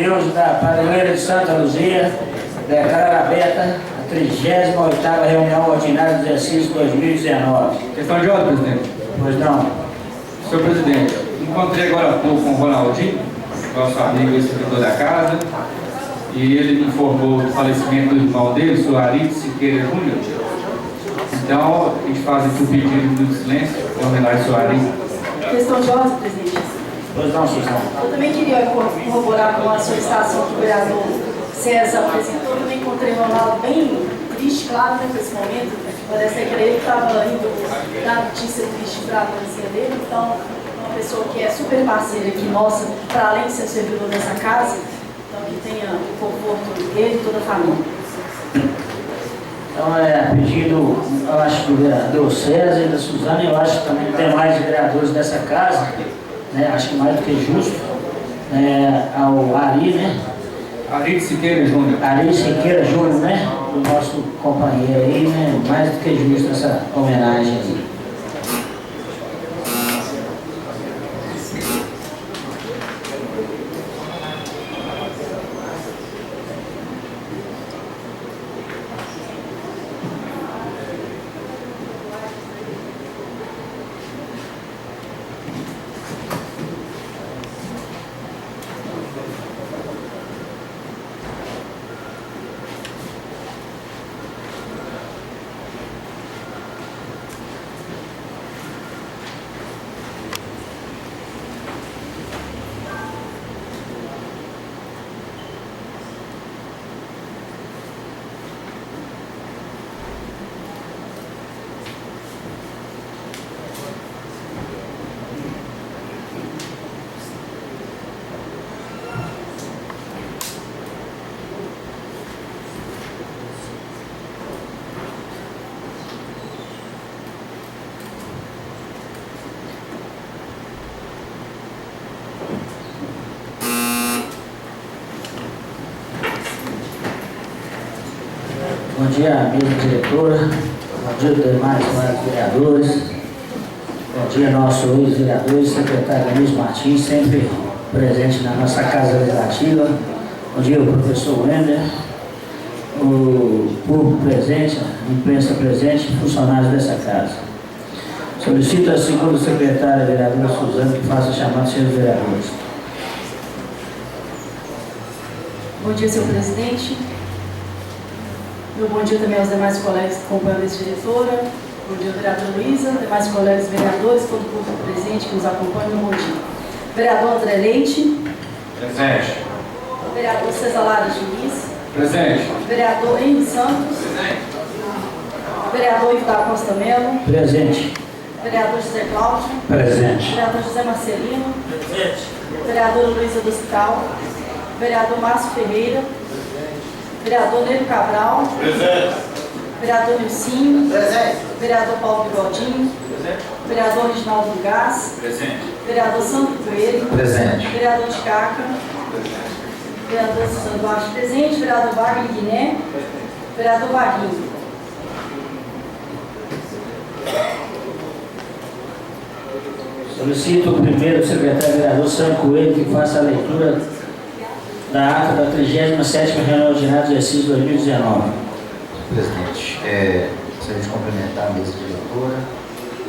Deus da Padroeira de Santa Luzia, declara aberta a 38ª reunião ordinária do exercício 2019. Questão de ordem, presidente. Pois não. Senhor presidente, encontrei agora há pouco com o Ronaldinho, nosso amigo e servidor da casa, e ele me informou do falecimento do irmão dele, o senhor Ari Siqueira Júnior. Então, a gente faz aqui o pedido de minuto de silêncio em homenagem ao senhor Ari. Questão de ordem, presidente. Pois não, Suzana. Eu também queria corroborar com a solicitação que o vereador César apresentou. Eu também encontrei um Ronaldo bem triste, claro, né, nesse momento. Parece que ele estava indo dar notícia triste para a mãezinha dele. Então, uma pessoa que é super parceira aqui, nossa, para além de ser servidor dessa casa, então que tenha o conforto dele e toda a família. Então, pedido, eu acho, do vereador César e da Suzana, eu acho que também tem mais vereadores dessa casa, né, acho que mais do que justo, ao Ari, né? Ari Siqueira Júnior. Ari Siqueira Júnior, né? O nosso companheiro aí, né? Mais do que justo essa homenagem aqui. Bom dia, mesa diretora, bom dia demais vereadores, bom dia nosso ex-vereador e secretário Luiz Martins, sempre presente na nossa Casa Legislativa, bom dia o professor Wender, o público presente, a imprensa presente, funcionários dessa casa. Solicito a segunda secretária, a vereadora Suzana, que faça chamar os senhores vereadores. Bom dia, senhor presidente. Meu bom dia também aos demais colegas que acompanham a mesa diretora. Bom dia, vereadora Luísa, demais colegas vereadores, todo o público presente que nos acompanha. Bom dia. Vereador André Leite. Presente. Vereador César Lara Diniz. Presente. Vereador Henrique Santos. Presente. Vereador Ivo da Costa Melo. Presente. Vereador José Cláudio. Presente. Vereador José Marcelino. Presente. Vereadora Luísa do Hospital. Vereador Márcio Ferreira. Vereador Neiro Cabral. Presente. Vereador Nilcinho. Presente. Vereador Paulo Bigodinho. Presente. Vereador Reginaldo Gás. Presente. Vereador Sandro Coelho. Presente. Vereador de Caca. Vereador Suzano Duarte presente. Vereador Wagner Guiné. Vereador Vaguinho. Solicito o primeiro secretário vereador Sandro Coelho que faça a leitura da ata da 37ª reunião ordinária do exercício 2019. Presidente, gostaria de cumprimentar a mesa diretora,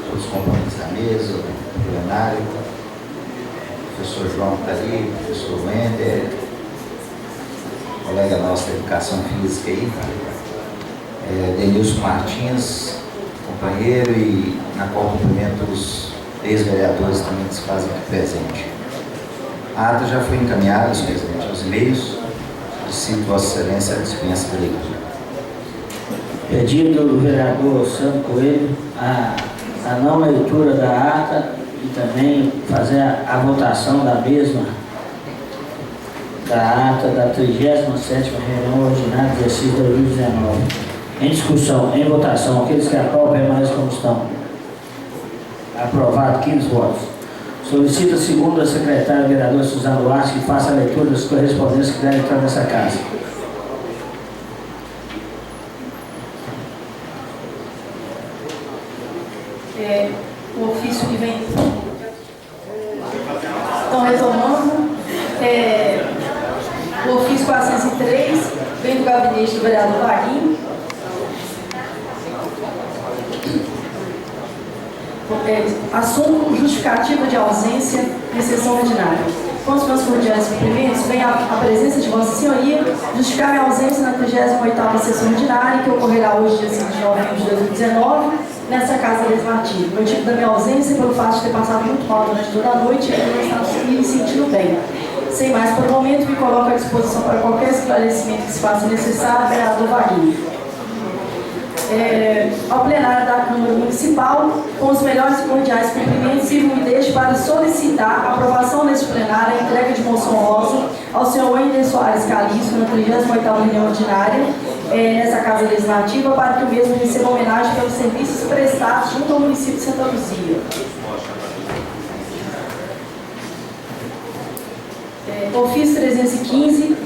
todos os componentes da mesa, o plenário, o professor João Cari, o professor Wender, colega nosso da Educação Física aí, Denilson Martins, companheiro, e na qual cumprimento os ex-vereadores também que se fazem aqui presente. A ata já foi encaminhada, senhor presidente, aos e-mails. Solicito Vossa Excelência a dispensa da leitura. Pedido do vereador Sandro Coelho a não leitura da ata e também fazer a votação da mesma, da ata da 37ª reunião ordinária do exercício 2019. Em discussão, em votação, aqueles que aprovam permanecem como estão. Aprovado, 15 votos. Solicita a segunda secretária vereadora Suzana Duarte que faça a leitura das correspondências que devem entrar nessa casa. O ofício que vem. Então, retomando, gabinete do vereador Vaguinho. Assunto justificativa de ausência em sessão ordinária. Com os meus cordiais cumprimentos, vem a presença de Vossa Senhoria justificar minha ausência na 38ª sessão ordinária, que ocorrerá hoje, dia 5 de novembro de 2019, nessa Casa Legislativa. O motivo da minha ausência é pelo fato de ter passado muito mal durante toda a noite e eu não estar me sentindo bem. Sem mais por momento, me coloco à disposição para qualquer esclarecimento que se faça necessário, vereador Vaguinho. Ao plenário da Câmara Municipal, com os melhores e cordiais cumprimentos, sirvo-me deste para solicitar a aprovação neste plenário a entrega de moção honrosa ao senhor Wender Soares Calixto, na 38ª reunião ordinária, nessa Casa Legislativa, para que o mesmo receba homenagem pelos serviços prestados junto ao município de Santa Luzia. Ofício 315,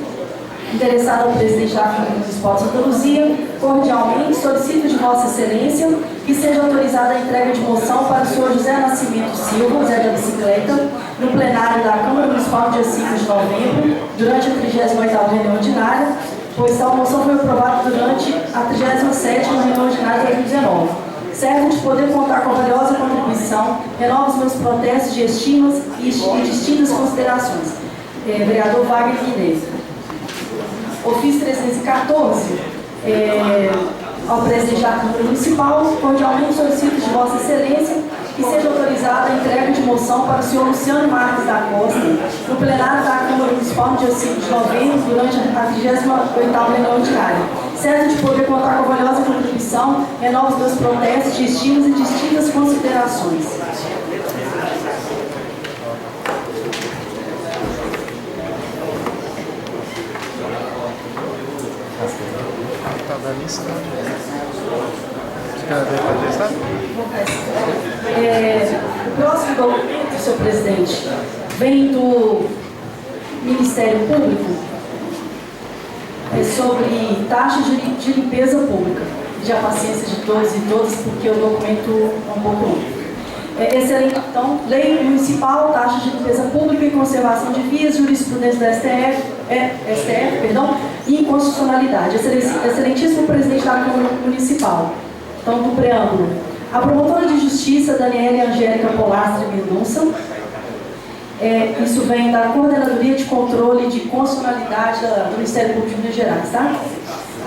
interessado ao presidente da Câmara Municipal de Santa Luzia, cordialmente solicito de Vossa Excelência que seja autorizada a entrega de moção para o senhor José Nascimento Silva, Zé da Bicicleta, no plenário da Câmara Municipal, dia 5 de novembro, durante a 38ª reunião ordinária, pois tal moção foi aprovada durante a 37ª reunião ordinária de 2019. Certo de poder contar com a valiosa contribuição, renovo os meus protestos de estimas e distintas considerações. Vereador Wagner Guiné. Ofício 314, ao presidente da Câmara Municipal, cordialmente solicito de Vossa Excelência que seja autorizada a entrega de moção para o senhor Luciano Marques da Costa, no plenário da Câmara Municipal, no dia 5 de novembro, durante a 38ª reunião ordinária. Certo de poder contar com a valiosa contribuição, renovo os meus protestos de estimas e distintas considerações. Da lista. Quer contestar? O próximo documento, senhor presidente, vem do Ministério Público sobre taxa de limpeza pública. De a paciência de todos e todas, porque o documento é um pouco longo. Excelente, então, Lei Municipal, Taxa de Limpeza Pública e Conservação de Vias, jurisprudência da STF, e inconstitucionalidade. Excelentíssimo presidente da Câmara Municipal. Então, do preâmbulo. A promotora de justiça, Daniela Angélica Polastri Mendonça, isso vem da Coordenadoria de Controle de Constitucionalidade do Ministério Público de Minas Gerais, tá?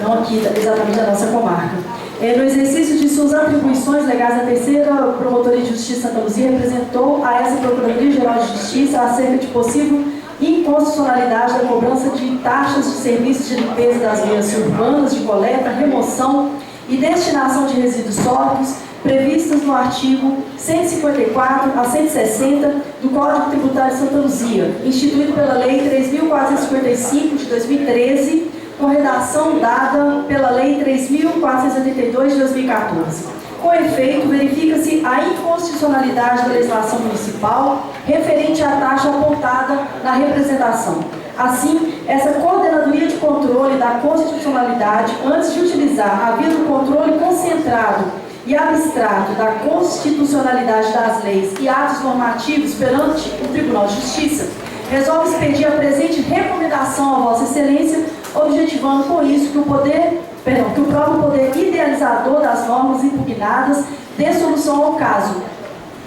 Não aqui, exatamente da nossa comarca. No exercício de suas atribuições legais, a terceira Promotoria de Justiça Santa Luzia representou a essa Procuradoria-Geral de Justiça acerca de possível inconstitucionalidade da cobrança de taxas de serviços de limpeza das vias urbanas, de coleta, remoção e destinação de resíduos sólidos previstas no artigo 154 a 160 do Código Tributário de Santa Luzia, instituído pela Lei 3.455 de 2013, com redação dada pela Lei 3.482 de 2014. Com efeito, verifica-se a inconstitucionalidade da legislação municipal referente à taxa apontada na representação. Assim, essa Coordenadoria de Controle da Constitucionalidade, antes de utilizar a via do controle concentrado e abstrato da constitucionalidade das leis e atos normativos perante o Tribunal de Justiça, resolve expedir a presente recomendação a Vossa Excelência, objetivando com isso que o próprio poder idealizador das normas impugnadas dê solução ao caso,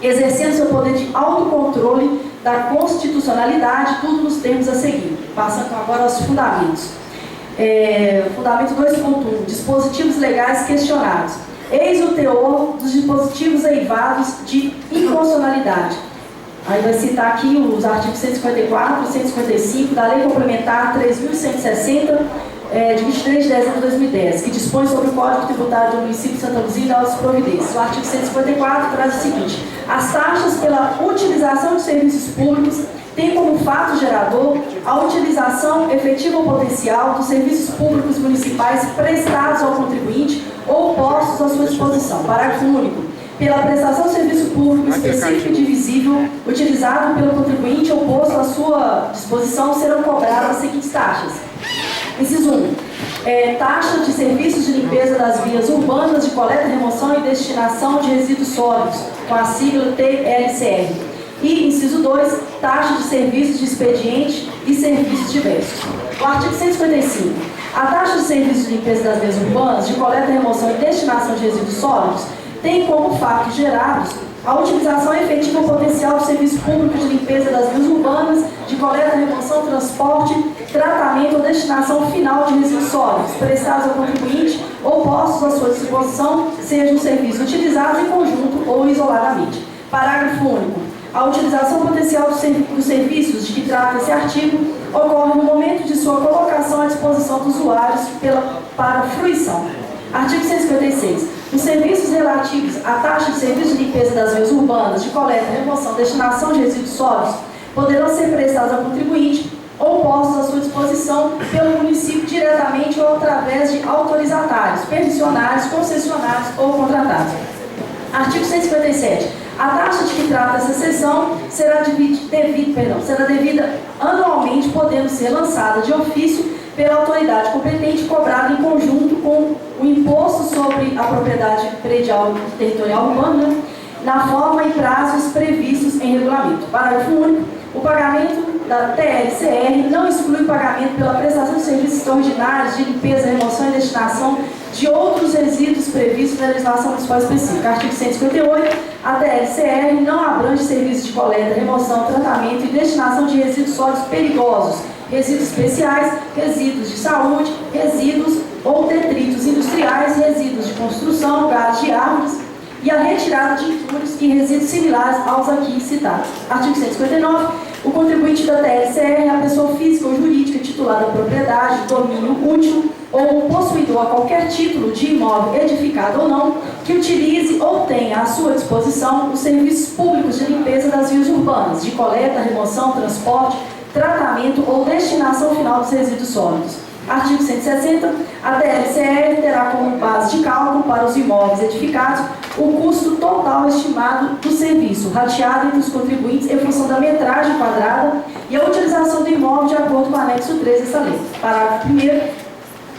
exercendo seu poder de autocontrole da constitucionalidade, tudo nos termos a seguir. Passando agora aos fundamentos. Fundamento 2.1, dispositivos legais questionados. Eis o teor dos dispositivos eivados de inconstitucionalidade. Aí vai citar aqui os artigos 154 e 155 da Lei Complementar 3.160, de 23 de dezembro de 2010, que dispõe sobre o Código Tributário do município de Santa Luzia e das providências. O artigo 154 traz o seguinte: as taxas pela utilização de serviços públicos têm como fato gerador a utilização efetiva ou potencial dos serviços públicos municipais prestados ao contribuinte ou postos à sua disposição. Parágrafo único. Pela prestação de serviço público específico e divisível utilizado pelo contribuinte ou posto à sua disposição serão cobradas as seguintes taxas. Inciso 1. Taxa de serviços de limpeza das vias urbanas de coleta, remoção e destinação de resíduos sólidos, com a sigla TLCR. E, inciso 2, taxa de serviços de expediente e serviços diversos. O artigo 155. A taxa de serviços de limpeza das vias urbanas, de coleta, remoção e destinação de resíduos sólidos, tem como fatos gerados a utilização efetiva potencial do serviço público de limpeza das vias urbanas, de coleta, remoção, transporte, tratamento ou destinação final de resíduos sólidos, prestados ao contribuinte ou postos à sua disposição, seja um serviço utilizado em conjunto ou isoladamente. Parágrafo único. A utilização potencial dos serviços de que trata esse artigo ocorre no momento de sua colocação à disposição dos usuários para fruição. Artigo 156. Os serviços relativos à taxa de serviço de limpeza das vias urbanas, de coleta, remoção, destinação de resíduos sólidos, poderão ser prestados ao contribuinte ou postos à sua disposição pelo município diretamente ou através de autorizatários, permissionários, concessionários ou contratados. Artigo 157. A taxa de que trata essa seção será devida anualmente, podendo ser lançada de ofício pela autoridade competente, cobrada em conjunto com o imposto sobre a propriedade predial territorial urbana, na forma e prazos previstos em regulamento. Parágrafo único. O pagamento da TLCR não exclui o pagamento pela prestação de serviços extraordinários de limpeza, remoção e destinação de outros resíduos previstos na legislação municipal específica. Artigo 158. A TLCR não abrange serviços de coleta, remoção, tratamento e destinação de resíduos sólidos perigosos, resíduos especiais, resíduos de saúde, resíduos ou detritos industriais, resíduos de construção, galhos de árvores e a retirada de entulhos e resíduos similares aos aqui citados. Artigo 159. O contribuinte da TLCR é a pessoa física ou jurídica titular da propriedade, domínio útil ou possuidor a qualquer título de imóvel edificado ou não, que utilize ou tenha à sua disposição os serviços públicos de limpeza das vias urbanas, de coleta, remoção, transporte, tratamento ou destinação final dos resíduos sólidos. Artigo 160. A TLCR terá como base de cálculo para os imóveis edificados o custo total estimado do serviço, rateado entre os contribuintes em função da metragem quadrada e a utilização do imóvel de acordo com o anexo 3 dessa lei. Parágrafo 1º.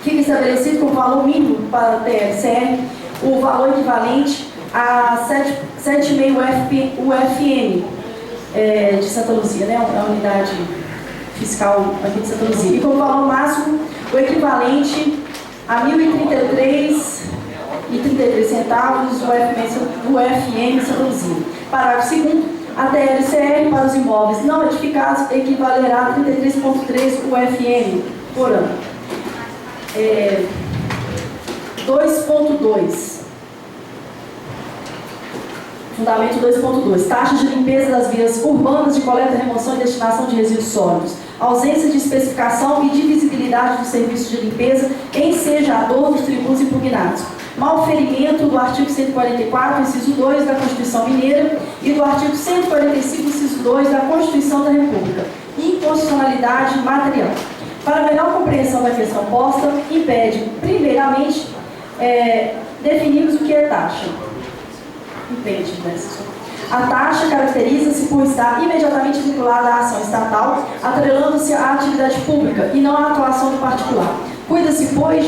Fica estabelecido como valor mínimo para a TLCR o valor equivalente a 7,5 UFM de Santa Luzia, né? A unidade fiscal aqui de Santa Luzia. E como valor máximo, o equivalente a R$ 1.033,33 do UFM Santa Luzia. Parágrafo 2º. A TLCR para os imóveis não edificados equivalerá a 33,3 UFM por ano. 2.2. Fundamento 2.2. Taxas de limpeza das vias urbanas de coleta, remoção e destinação de resíduos sólidos. Ausência de especificação e divisibilidade dos serviços de limpeza ensejador dos tributos impugnados. Malferimento do artigo 144, inciso 2 da Constituição Mineira e do artigo 145, inciso 2 da Constituição da República. Inconstitucionalidade material. Para melhor compreensão da questão posta, impede, primeiramente, definirmos o que é taxa. Impede, né? A taxa caracteriza-se por estar imediatamente vinculada à ação estatal, atrelando-se à atividade pública e não à atuação do particular. Cuida-se, pois,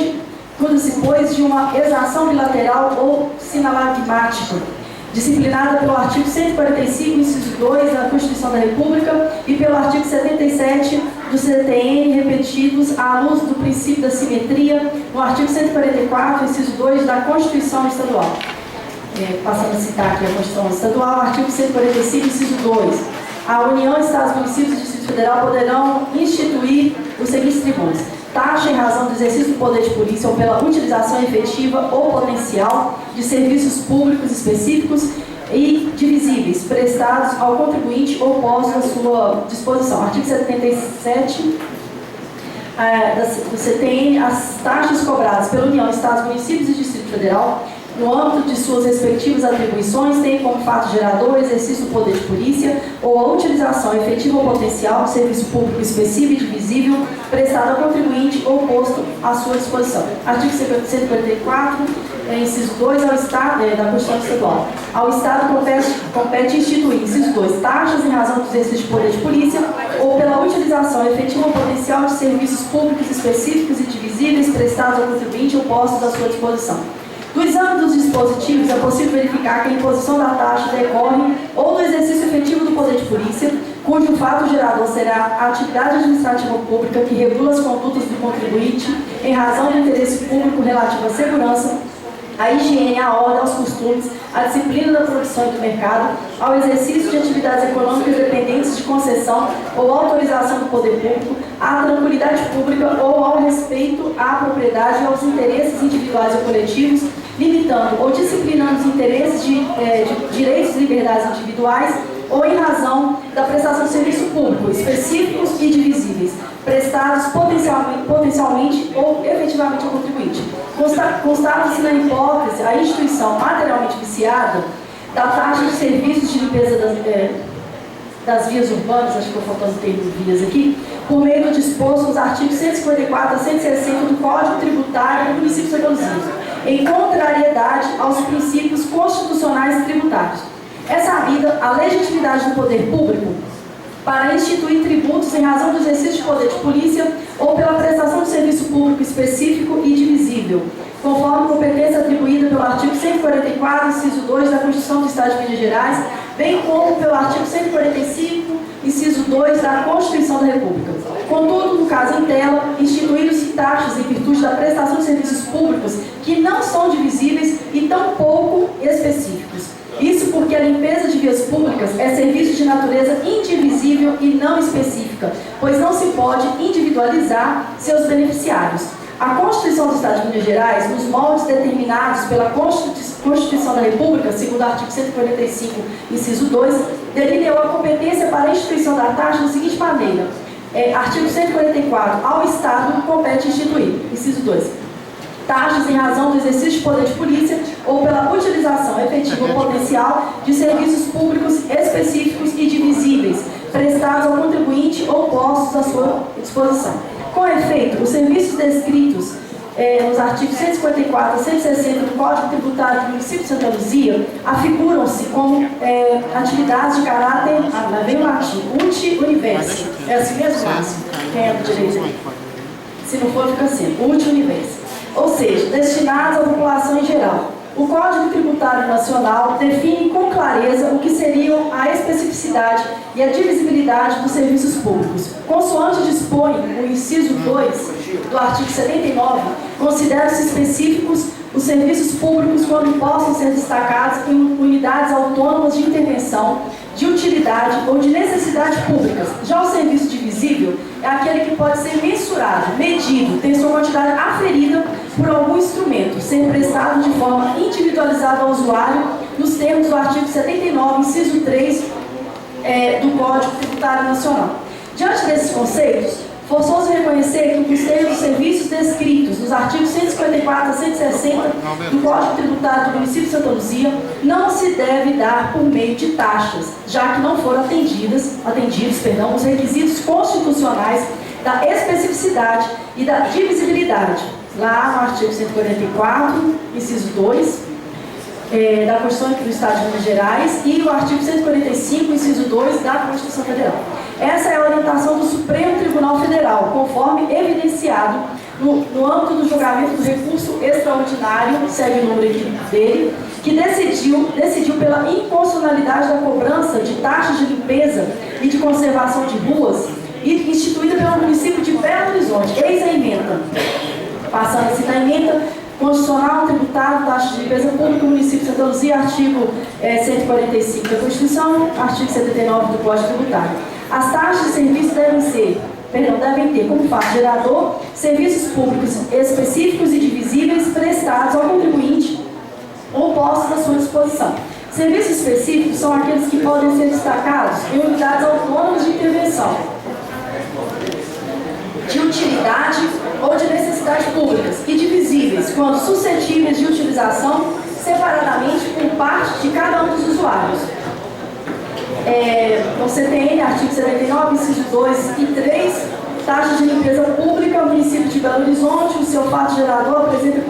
de uma exação bilateral ou sinalagmática, disciplinada pelo artigo 145, inciso 2 da Constituição da República e pelo artigo 77 do CTN, repetidos à luz do princípio da simetria, no artigo 144, inciso 2 da Constituição Estadual. Passando a citar aqui a Constituição Estadual, artigo 145, inciso 2. A União, Estados, Municípios e Distrito Federal poderão instituir os seguintes tributos: taxa em razão do exercício do poder de polícia ou pela utilização efetiva ou potencial de serviços públicos específicos e divisíveis prestados ao contribuinte ou postos à sua disposição. Artigo 77 do CTN. As taxas cobradas pela União, Estados, Municípios e Distrito Federal no âmbito de suas respectivas atribuições, tem como fato gerador o exercício do poder de polícia ou a utilização efetiva ou potencial de serviço público específico e divisível prestado ao contribuinte ou posto à sua disposição. Artigo 144, inciso 2, ao Estado, da Constituição Estadual. Ao Estado compete instituir, inciso 2, taxas em razão do exercício de poder de polícia ou pela utilização efetiva ou potencial de serviços públicos específicos e divisíveis prestados ao contribuinte ou postos à sua disposição. Do exame dos dispositivos, é possível verificar que a imposição da taxa decorre ou do exercício efetivo do poder de polícia, cujo fato gerador será a atividade administrativa pública que regula as condutas do contribuinte em razão do interesse público relativo à segurança, à higiene, à ordem, aos costumes, à disciplina da produção e do mercado, ao exercício de atividades econômicas dependentes de concessão ou autorização do poder público, à tranquilidade pública ou ao respeito à propriedade e aos interesses individuais ou coletivos, limitando ou disciplinando os interesses de direitos e liberdades individuais ou em razão da prestação de serviço público, específicos e divisíveis, prestados potencialmente ou efetivamente ao contribuinte. Constata-se na hipótese a instituição materialmente viciada da taxa de serviços de limpeza das vias urbanas, acho que eu faltando o termo vias aqui, por meio do disposto nos artigos 154 a 160 do Código Tributário do município de Santa Luzia, em contrariedade aos princípios constitucionais tributários. É sabida a legitimidade do poder público para instituir tributos em razão do exercício de poder de polícia ou pela prestação de serviço público específico e divisível, conforme competência atribuída pelo artigo 144, inciso 2 da Constituição do Estado de Minas Gerais, bem como pelo artigo 145, inciso 2 da Constituição da República. Contudo, no caso em tela, instituíram-se taxas em virtude da prestação de serviços públicos que não são divisíveis e tampouco específicos. Isso porque a limpeza de vias públicas é serviço de natureza indivisível e não específica, pois não se pode individualizar seus beneficiários. A Constituição do Estado de Minas Gerais, nos moldes determinados pela Constituição da República, segundo o artigo 145, inciso 2, delineou a competência para a instituição da taxa da seguinte maneira. Artigo 144, ao Estado compete instituir, inciso 2. Taxas em razão do exercício de poder de polícia ou pela utilização efetiva ou potencial de serviços públicos específicos e divisíveis, prestados ao contribuinte ou postos à sua disposição. Com efeito, os serviços descritos nos artigos 154 a 160 do Código Tributário do município de Santa Luzia afiguram-se como atividades de caráter, vem o latim, uti universi. É assim mesmo, Márcio? Quem é do direito? Se não for, fica assim, uti universi. Ou seja, destinados à população em geral. O Código Tributário Nacional define com clareza o que seriam a especificidade e a divisibilidade dos serviços públicos. Consoante dispõe o inciso 2 do artigo 79, consideram-se específicos os serviços públicos quando possam ser destacados em unidades autônomas de intervenção, de utilidade ou de necessidade públicas. Já o serviço divisível é aquele que pode ser mensurado, medido, tem sua quantidade aferida por algum instrumento, ser prestado de forma individualizada ao usuário, nos termos do artigo 79, inciso 3 do Código Tributário Nacional. Diante desses conceitos, forçoso reconhecer que os termos dos serviços descritos nos artigos 154 a 160 do Código Tributário do município de Santa Luzia não se deve dar por meio de taxas, já que não foram atendidos os requisitos constitucionais da especificidade e da divisibilidade, lá no artigo 144, inciso 2, da Constituição do Estado de Minas Gerais e o artigo 145, inciso 2 da Constituição Federal. Essa é a orientação do Supremo Tribunal Federal, conforme evidenciado no âmbito do julgamento do recurso extraordinário, segue o número aqui dele, que decidiu pela inconstitucionalidade da cobrança de taxas de limpeza e de conservação de ruas instituída pelo município de Belo Horizonte. Eis a emenda. Passando a citar a emenda constitucional, tributário, taxa de limpeza pública, município de Santa Luzia, artigo 145 da Constituição, artigo 79 do Código Tributário. As taxas de serviço devem ter como fato gerador serviços públicos específicos e divisíveis prestados ao contribuinte ou postos à sua disposição. Serviços específicos são aqueles que podem ser destacados em unidades autônomas de intervenção, de utilidade ou de necessidade públicas e divisíveis, quando suscetíveis de utilização separadamente por parte de cada um dos usuários. No CTN, artigo 79, inciso 2 e 3, taxa de limpeza pública, município de Belo Horizonte, o seu fato gerador apresenta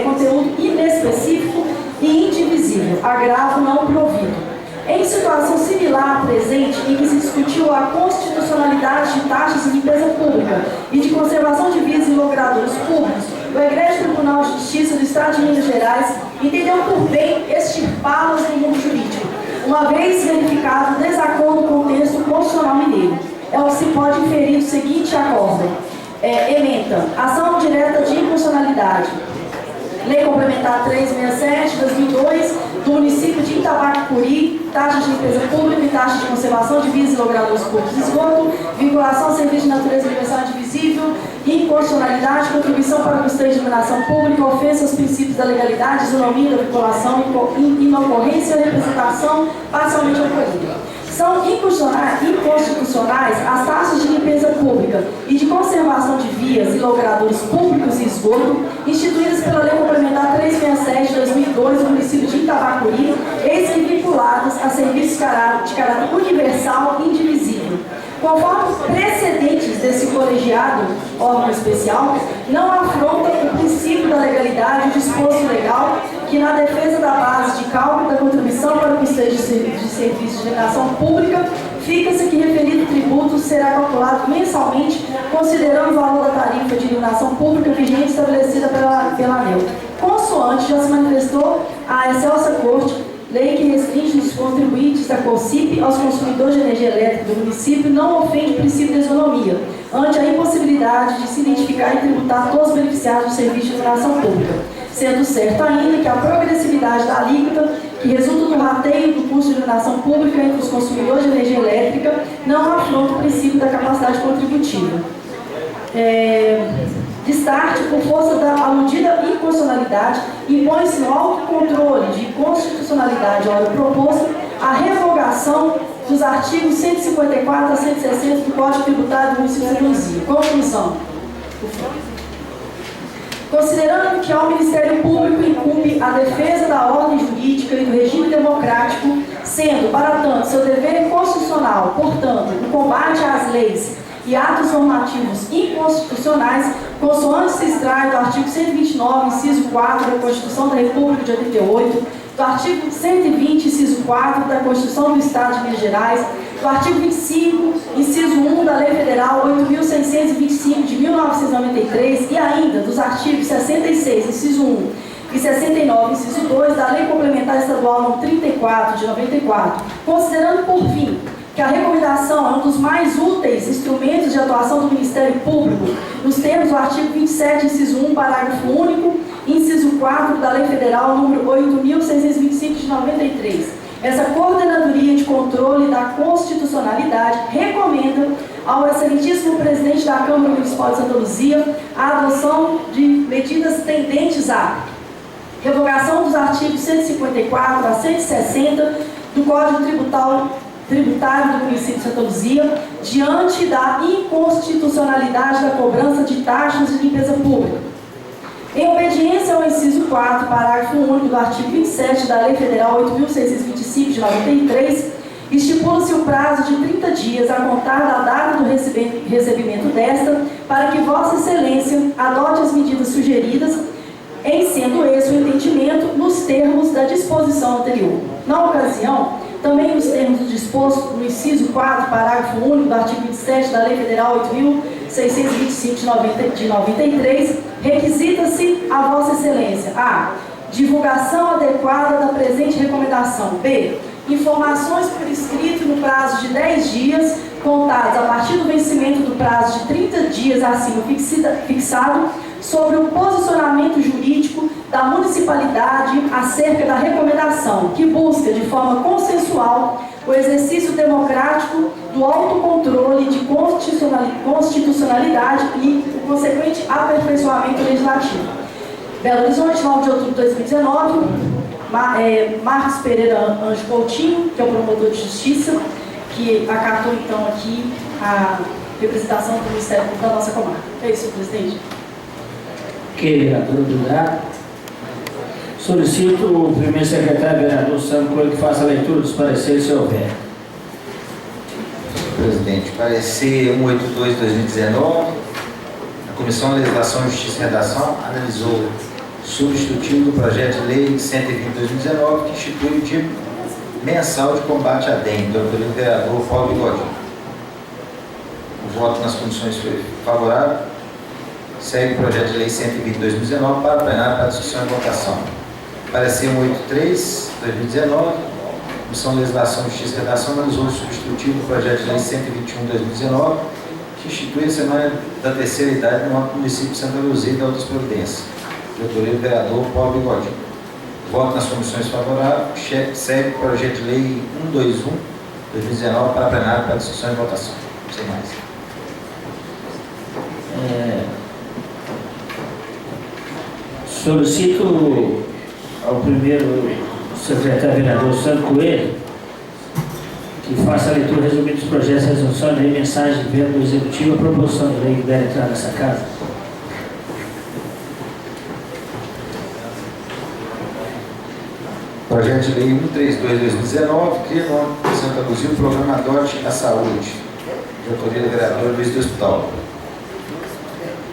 conteúdo inespecífico e indivisível, agravo não provido. Em situação similar à presente, em que se discutiu a constitucionalidade de taxas de limpeza pública e de conservação de vias e logradouros públicos, o Egrégio Tribunal de Justiça do Estado de Minas Gerais entendeu por bem extirpá-las do mundo jurídico, uma vez verificado o desacordo com o texto constitucional mineiro. inferir o seguinte acórdão. Ementa. Ação direta de inconstitucionalidade. Lei Complementar 367, 2002, do município de Itabacuri, taxa de limpeza pública e taxa de conservação de vias e logradouros públicos de esgoto, vinculação a serviço de natureza universal indivisível, inconstitucionalidade, contribuição para o custeio de iluminação pública, ofensa aos princípios da legalidade, isonomia da vinculação, inocorrência e representação parcialmente ocorrida. São inconstitucionais as taxas de limpeza pública e de conservação de vias e logradouros públicos e esgoto instituídas pela Lei Complementar 367 de 2002 do município de Itabacuri, eis que vinculadas a serviços de caráter universal e indivisível. Conforme precedentes desse colegiado, órgão especial, não afronta o princípio da legalidade e o disposto legal que, na defesa da base de cálculo da contribuição para o custeio de serviços de iluminação pública, fica-se que referido tributo será calculado mensalmente, considerando o valor da tarifa de iluminação pública vigente estabelecida pela ANEEL. Consoante já se manifestou a excelsa Corte, lei que restringe os contribuintes da CONCIP aos consumidores de energia elétrica do município não ofende o princípio da isonomia, ante a impossibilidade de se identificar e tributar todos os beneficiários do serviço de iluminação pública, sendo certo ainda que a progressividade da alíquota, que resulta do rateio do custo de iluminação pública entre os consumidores de energia elétrica, não afronta o princípio da capacidade contributiva. Destarte, por força da aludida inconstitucionalidade, impõe-se no autocontrole de constitucionalidade ora proposto a revogação dos artigos 154 a 160 do Código Tributário do município de Santa Luzia. Conclusão. Considerando que ao Ministério Público incumbe a defesa da ordem jurídica e do regime democrático, sendo, para tanto, seu dever constitucional, portanto, o combate às leis e atos normativos inconstitucionais, consoante se extrai do artigo 129, inciso 4 da Constituição da República de 88, do artigo 120, inciso 4 da Constituição do Estado de Minas Gerais, do artigo 25, inciso 1 da Lei Federal 8.625 de 1993 e ainda dos artigos 66, inciso 1 e 69, inciso 2 da Lei Complementar Estadual nº 34 de 94, considerando por fim que a recomendação é um dos mais úteis instrumentos de atuação do Ministério Público, nos termos do artigo 27, inciso 1, parágrafo único, inciso 4 da Lei Federal número 8.625 de 93. Essa Coordenadoria de Controle da Constitucionalidade recomenda ao excelentíssimo presidente da Câmara Municipal de Santa Luzia a adoção de medidas tendentes à revogação dos artigos 154 a 160 do Código Tributário do município de Santa Luzia, diante da inconstitucionalidade da cobrança de taxas de limpeza pública. Em obediência ao inciso 4, parágrafo único do artigo 27 da Lei Federal 8.625 de 93, estipula-se o prazo de 30 dias a contar da data do recebimento desta, para que Vossa Excelência adote as medidas sugeridas, em sendo esse o entendimento nos termos da disposição anterior. Na ocasião, também nos termos do disposto no inciso 4, parágrafo único do artigo 27 da Lei Federal 8.625 de 93, requisita-se a Vossa Excelência a divulgação adequada da presente recomendação. B. Informações por escrito no prazo de 10 dias, contados a partir do vencimento do prazo de 30 dias acima fixado, sobre o posicionamento jurídico da municipalidade acerca da recomendação, que busca, de forma consensual, o exercício democrático do autocontrole de constitucionalidade e o consequente aperfeiçoamento legislativo. Belo Horizonte, 9 de outubro de 2019, Marcos Pereira Anjo Coutinho, que é o promotor de justiça, que acatou então aqui a representação do Ministério Público da nossa comarca. É isso, senhor presidente. Ok, vereador, obrigado. Solicito o primeiro secretário, vereador Sandro Coelho, que faça a leitura dos pareceres, se houver. Presidente, parecer 182/2019, a Comissão de Legislação, Justiça e Redação analisou o substitutivo do projeto de lei 120/2019, que institui o dia mensal de combate à dengue, do autoria do vereador Paulo Bigodinho. O voto nas comissões foi favorável. Segue o projeto de lei 120/2019 para plenário para discussão e votação. Parecer 183/2019, Comissão de Legislação, Justiça e Redação analisou o substitutivo do projeto de lei 121/2019, que institui a Semana da Terceira Idade no âmbito do município de Santa Luzia e da Outras Providências. De autoria do vereador Paulo Bigodinho. Voto nas comissões favoráveis. Segue o projeto de lei 121/2019 para plenário para discussão e votação. Sem mais. Solicito ao primeiro secretário vereador Santo Coelho que faça a leitura resumida dos projetos de resolução e mensagem de venda do Executivo, a proposição de lei que deve entrar nessa casa. Projeto de lei 132/2019 cria no âmbito de Santa Luzia o programa Adote a Saúde, de autoria do vereador Luiz do Hospital.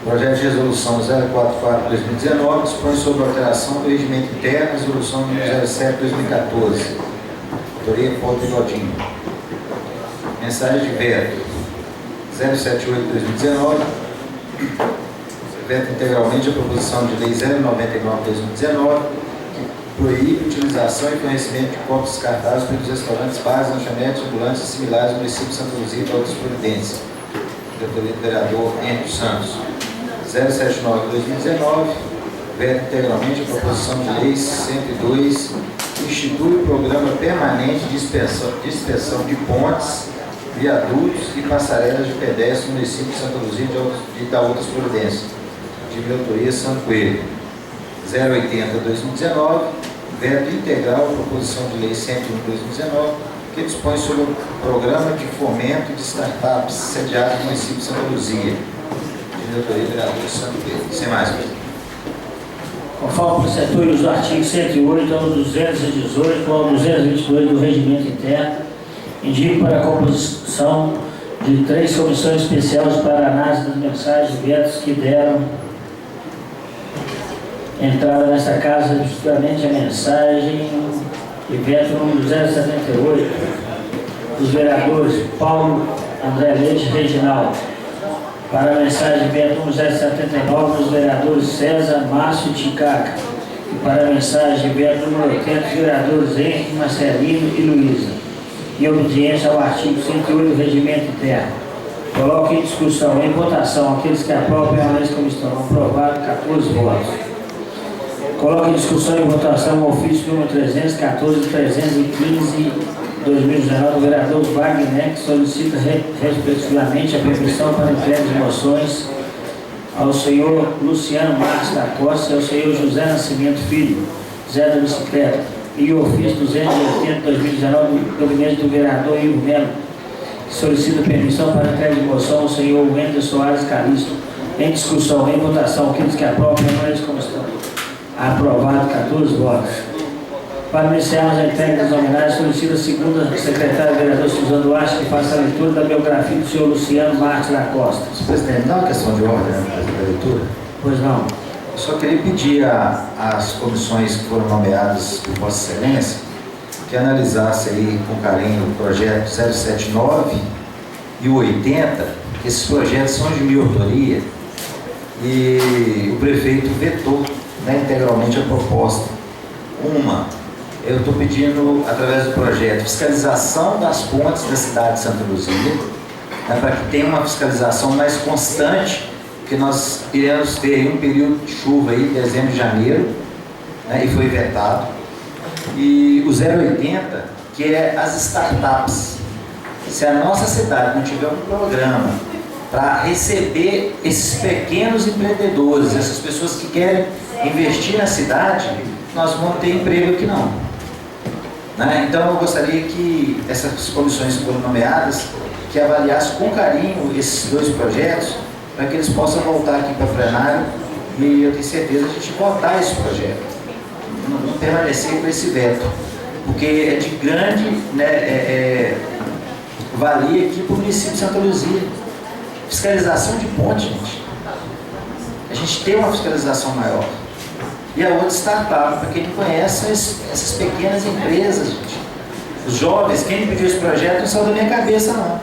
Projeto de resolução 044/2019 dispõe sobre a alteração do regimento interno, resolução número 07/2014, autoria Paulo Bigodinho. Mensagem de veto 078/2019, veta integralmente a proposição de lei 099/2019, que proíbe utilização e fornecimento de copos descartáveis pelos restaurantes, bares, lanchonetes, ambulantes e similares no município de Santa Luzia e de Outras Providências, de autoria do vereador Henrique Santos. 079/2019, veta integralmente a proposição de lei 102, que institui o programa permanente de inspeção de pontes, viadutos e passarelas de pedestres no município de Santa Luzia e da Outras Providências, de autoria Santo Coelho. 080/2019, veto integral a proposição de lei 101/2019, que dispõe sobre o programa de fomento de startups sediado no município de Santa Luzia, de autoria do vereador Santo Coelho. Sem mais. Conforme preceptúrio os artigos 108 ao 218 ao 222 do Regimento Interno, indico para a composição de 3 comissões especiais para análise das mensagens e vetos que deram entrada nesta casa, justamente a mensagem e veto número 078 dos vereadores Paulo André Leite e Reginaldo. Para a mensagem de veto número 079 dos vereadores César, Márcio e Ticaca. E para a mensagem de veto número 80 dos vereadores Henrique, Marcelino e Luísa. Em obediência ao artigo 108 do Regimento Interno. Coloque em discussão e em votação aqueles que aprovam permanecem como estão. Aprovado, 14 votos. Coloque em discussão e votação o ofício número 314 e 315 2019 do vereador Wagner, que solicita respectivamente a permissão para entrega de moções ao senhor Luciano Marques da Costa e ao senhor José Nascimento Filho, Zé da Bicicleta, e o ofício 280 2019 do gabinete do vereador Ivo Melo, que solicita permissão para entrega de moção ao senhor Wender Soares Calixto. Em discussão, em votação, aqueles que aprovam permanecem como estão. Aprovado, 14 votos. Para iniciarmos a entrega das homenagens, solicito a segunda secretária vereadora Suzana Duarte que faça a leitura da biografia do senhor Luciano Marques da Costa. Presidente, não é uma questão de ordem, da leitura? Pois não. Eu só queria pedir às comissões que foram nomeadas por Vossa Excelência que analisasse aí com carinho o projeto 079 e o 80, que esses projetos são de minha autoria e o prefeito vetou, né, integralmente a proposta. Eu estou pedindo, através do projeto, fiscalização das pontes da cidade de Santa Luzia, né, para que tenha uma fiscalização mais constante, porque nós iremos ter um período de chuva aí, dezembro e janeiro, né, e foi vetado. E o 080, que é as startups. Se a nossa cidade não tiver um programa para receber esses pequenos empreendedores, essas pessoas que querem investir na cidade, nós vamos ter emprego aqui não. Né? Então eu gostaria que essas comissões que foram nomeadas, que avaliassem com carinho esses 2 projetos, para que eles possam voltar aqui para o plenário e eu tenho certeza de a gente votar esse projeto, não permanecer com esse veto, porque é de grande, né, valia aqui para o município de Santa Luzia. Fiscalização de ponte, gente. A gente tem uma fiscalização maior. E a outra startup, para quem não conhece, essas pequenas empresas, gente. Os jovens, quem me pediu esse projeto não saiu da minha cabeça, não.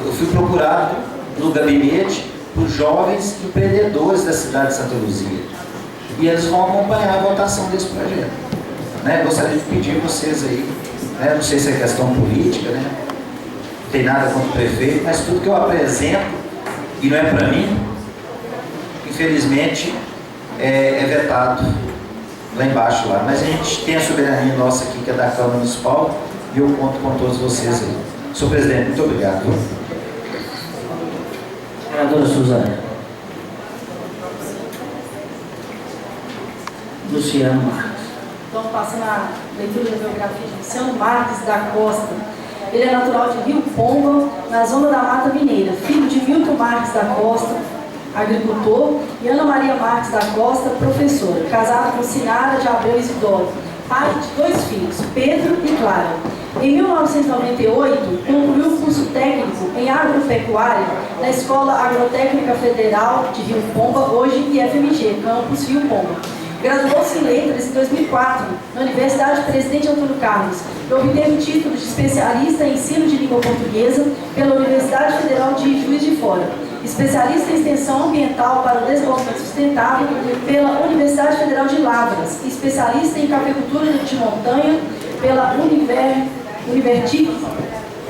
Eu fui procurado no gabinete por jovens empreendedores da cidade de Santa Luzia. E eles vão acompanhar a votação desse projeto. Né? Gostaria de pedir a vocês aí, né? Não sei se é questão política, né? Não tem nada contra o prefeito, mas tudo que eu apresento e não é para mim, infelizmente é vetado lá embaixo lá, mas a gente tem a soberania nossa aqui, que é da Câmara Municipal, e eu conto com todos vocês aí. Senhor presidente, muito obrigado. Vereadora Suzana. Luciano Marques. Então, passando a leitura da biografia de Luciano Marques da Costa. Ele é natural de Rio Pomba, na zona da Mata Mineira, filho de Milton Marques da Costa, agricultor, e Ana Maria Marques da Costa, professora, casado com Sinara de Abreu Isidoro, pai de 2 filhos, Pedro e Clara. Em 1998, concluiu o curso técnico em agropecuária na Escola Agrotécnica Federal de Rio Pomba, hoje IFMG, campus Rio Pomba. Graduou-se em Letras em 2004 na Universidade Presidente Antônio Carlos e obteve o título de especialista em ensino de língua portuguesa pela Universidade Federal de Juiz de Fora, especialista em extensão ambiental para o desenvolvimento sustentável pela Universidade Federal de Lavras, especialista em cafeicultura de montanha pela University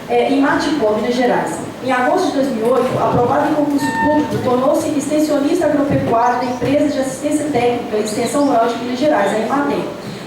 em Matipó, Minas Gerais. Em agosto de 2008, aprovado em concurso público, tornou-se extensionista agropecuário da Empresa de Assistência Técnica e Extensão Rural de Minas Gerais, a EMATEM,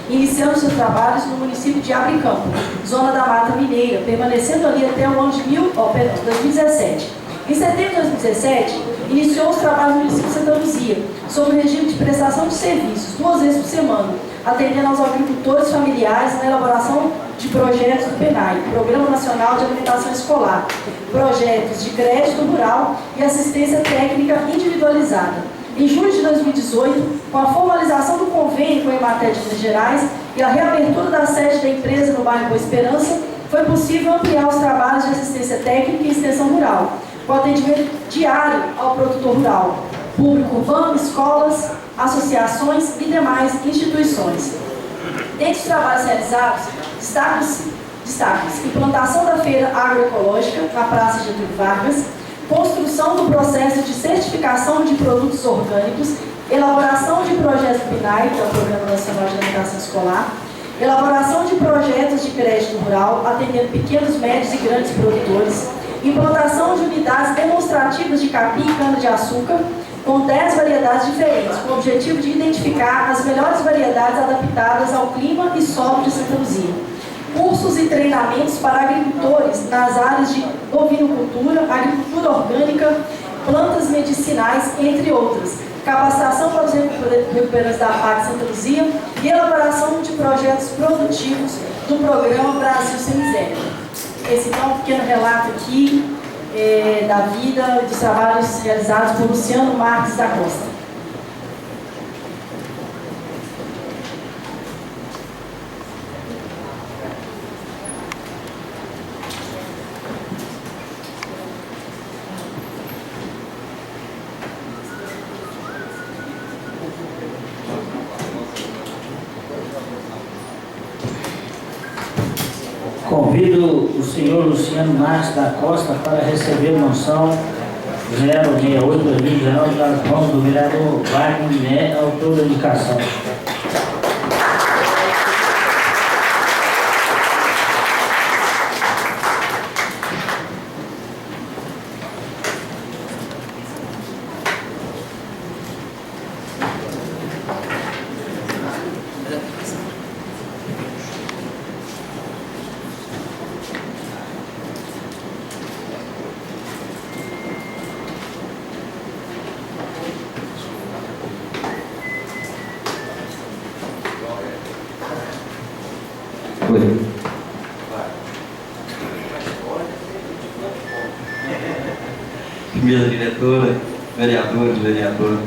iniciando seus trabalhos no município de Abricampo, zona da Mata Mineira, permanecendo ali até o ano de 2017. Em setembro de 2017, iniciou os trabalhos no município de Santa Luzia, sob o regime de prestação de serviços, 2 vezes por semana, atendendo aos agricultores familiares na elaboração de projetos do PNAE, Programa Nacional de Alimentação Escolar, projetos de crédito rural e assistência técnica individualizada. Em julho de 2018, com a formalização do convênio com a EMATEM de Minas Gerais e a reabertura da sede da empresa no bairro Boa Esperança, foi possível ampliar os trabalhos de assistência técnica e extensão rural, com atendimento diário ao produtor rural, público urbano, escolas, associações e demais instituições. Dentre os trabalhos realizados, destacam-se implantação da feira agroecológica na Praça Getúlio Vargas, construção do processo de certificação de produtos orgânicos, elaboração de projetos do PNAE, que é o Programa Nacional de Alimentação Escolar, elaboração de projetos de crédito rural, atendendo pequenos, médios e grandes produtores, implantação de unidades demonstrativas de capim e cana-de-açúcar, com 10 variedades diferentes, com o objetivo de identificar as melhores variedades adaptadas ao clima e solo de Santa Luzia. Cursos e treinamentos para agricultores nas áreas de bovinocultura, agricultura orgânica, plantas medicinais, entre outras. Capacitação para os recuperantes da PAC Santa Luzia e elaboração de projetos produtivos do programa Brasil Sem Miséria. Esse então é um pequeno relato aqui da vida e dos trabalhos realizados por Luciano Marques da Costa. Convido o senhor Luciano Marques da Costa para receber moção 068-2019 das mãos do vereador Wagner, autor da indicação. Primeira diretora, vereadores, vereadora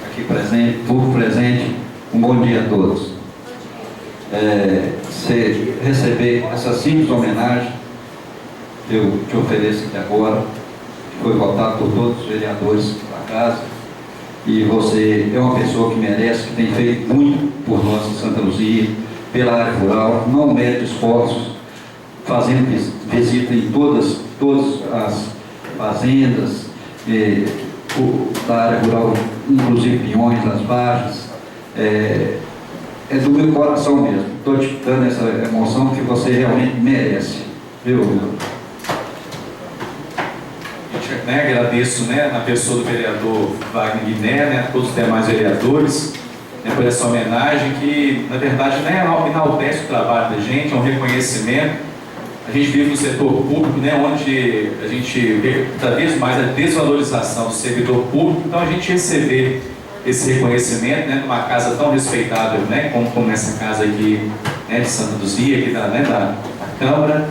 aqui presente, público presente, um bom dia a todos. Se receber essa simples homenagem que eu te ofereço aqui agora, que foi votado por todos os vereadores da casa, e você é uma pessoa que merece, que tem feito muito por nós em Santa Luzia, pela área rural, não mede esforços, fazendo visita em todas as fazendas da área rural, inclusive Pinhões, Las Baixas. É do meu coração mesmo. Estou te dando essa emoção que você realmente merece. Viu? A gente né, agradeço, né, na pessoa do vereador Wagner Guiné, né, a todos os demais vereadores, né, por essa homenagem que, na verdade, né, enaltece o trabalho da gente, é um reconhecimento. A gente vive no setor público, né, onde a gente vê cada vez mais a desvalorização do servidor público, então a gente receber esse reconhecimento, né, numa casa tão respeitável, né, como essa casa aqui, né, de Santa Luzia, aqui da Câmara,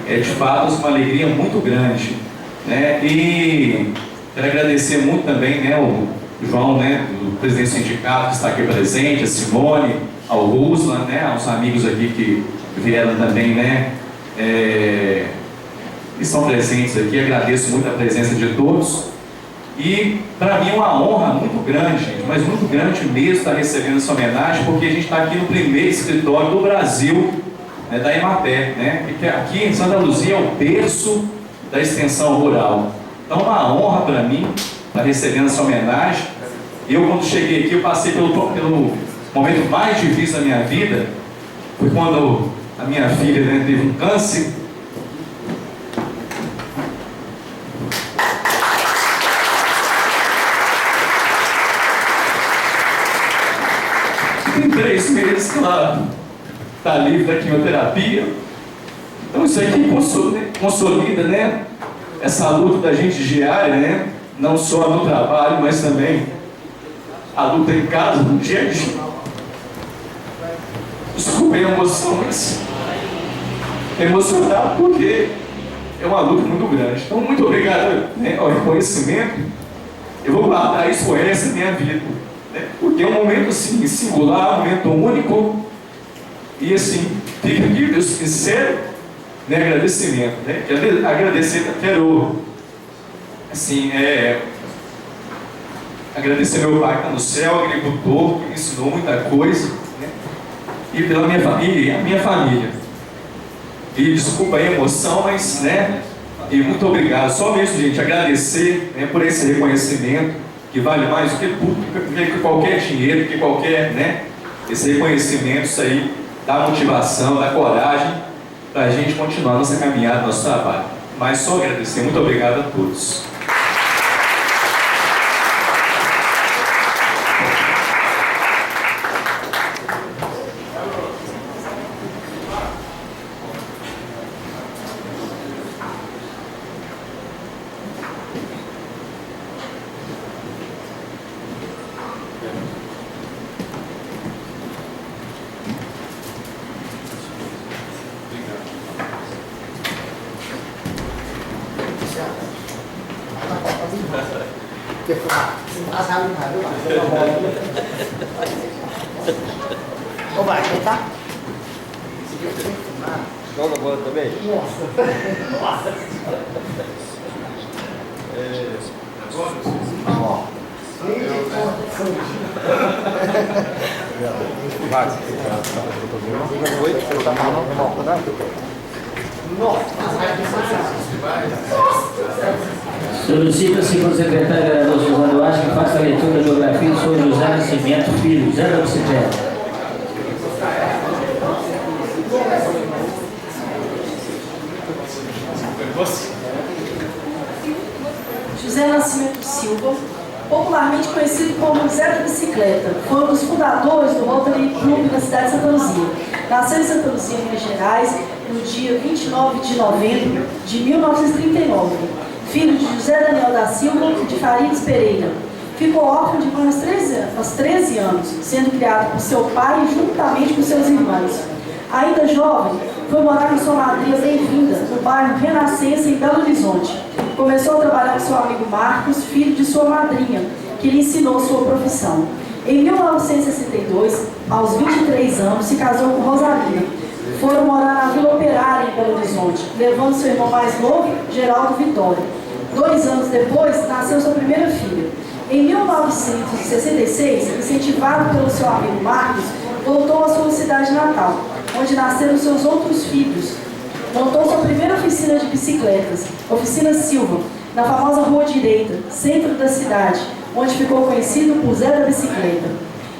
é de fato uma alegria muito grande, né, e quero agradecer muito também, né, o João, né, do presidente do sindicato que está aqui presente, a Simone, ao Ruslan, né, aos amigos aqui que vieram também, né, estão presentes aqui, agradeço muito a presença de todos. E para mim é uma honra muito grande, gente, mas muito grande mesmo estar recebendo essa homenagem, porque a gente está aqui no primeiro escritório do Brasil, né, da Emater, né, porque aqui em Santa Luzia é o berço da extensão rural. Então é uma honra para mim estar recebendo essa homenagem. Eu, quando cheguei aqui, eu passei pelo momento mais difícil da minha vida, foi quando a minha filha, né, teve um câncer. Tem 3 meses que ela está livre da quimioterapia. Então isso aqui consolida, né, essa luta da gente diária, né, não só no trabalho, mas também a luta em casa, no dia a dia. Desculpe a emoção, mas é emocionado porque é uma luta muito grande. Então, muito obrigado, né, ao reconhecimento. Eu vou guardar isso por essa minha vida, né, porque é um momento assim, singular, um momento único. E assim, fica aqui meu sincero, né, agradecimento. Né, quero agradecer, quero assim, agradecer meu pai que está no céu, agricultor, que me ensinou muita coisa, né, e pela minha família, a minha família. E desculpa aí a emoção, mas, né, e muito obrigado. Só mesmo, gente, agradecer, né, por esse reconhecimento, que vale mais do que qualquer dinheiro, que qualquer, né, esse reconhecimento, isso aí dá motivação, dá coragem para a gente continuar nossa caminhada, nosso trabalho. Mas só agradecer. Muito obrigado a todos. Ô, vai, tá? Joga a bola também? Nossa. Solicita, segundo o secretário vereador Silvano Duarte, que faça a leitura da biografia do senhor José Nascimento Filho, Zé da Bicicleta. José Nascimento Silva, popularmente conhecido como Zé da Bicicleta, foi um dos fundadores do Rotary Club da cidade de Santa Luzia. Nasceu em Santa Luzia, Minas Gerais, no dia 29 de novembro de 1939. Filho de José Daniel da Silva e de Farides Pereira. Ficou órfão de mãe aos 13 anos, sendo criado por seu pai juntamente com seus irmãos. Ainda jovem, foi morar com sua madrinha Bem-vinda, no bairro Renascença, em Belo Horizonte. Começou a trabalhar com seu amigo Marcos, filho de sua madrinha, que lhe ensinou sua profissão. Em 1962, aos 23 anos, se casou com Rosalina. Foram morar na Vila Operária, em Belo Horizonte, levando seu irmão mais novo, Geraldo Vitória. 2 anos depois, nasceu sua primeira filha. Em 1966, incentivado pelo seu amigo Marcos, voltou à sua cidade natal, onde nasceram seus outros filhos. Montou sua primeira oficina de bicicletas, Oficina Silva, na famosa Rua Direita, centro da cidade, onde ficou conhecido por Zé da Bicicleta.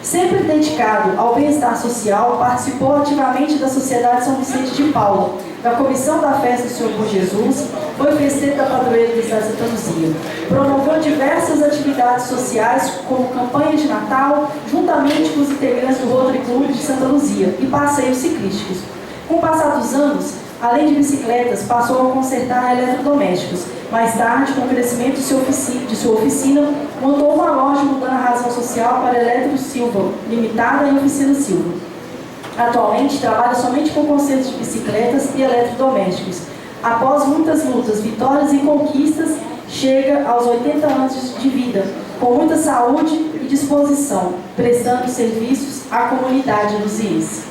Sempre dedicado ao bem-estar social, participou ativamente da Sociedade São Vicente de Paula, da Comissão da Festa do Senhor Bom Jesus, foi festeiro da padroeira da cidade de Santa Luzia. atividades sociais, como campanha de Natal, juntamente com os integrantes do Rotary Club de Santa Luzia, e passeios ciclísticos. Com o passar dos anos, além de bicicletas, passou a consertar eletrodomésticos. Mais tarde, com o crescimento de sua oficina, montou uma loja mudando a razão social para Eletro Silva, limitada em Oficina Silva. Atualmente, trabalha somente com consertos de bicicletas e eletrodomésticos. Após muitas lutas, vitórias e conquistas, chega aos 80 anos de vida, com muita saúde e disposição, prestando serviços à comunidade luziense.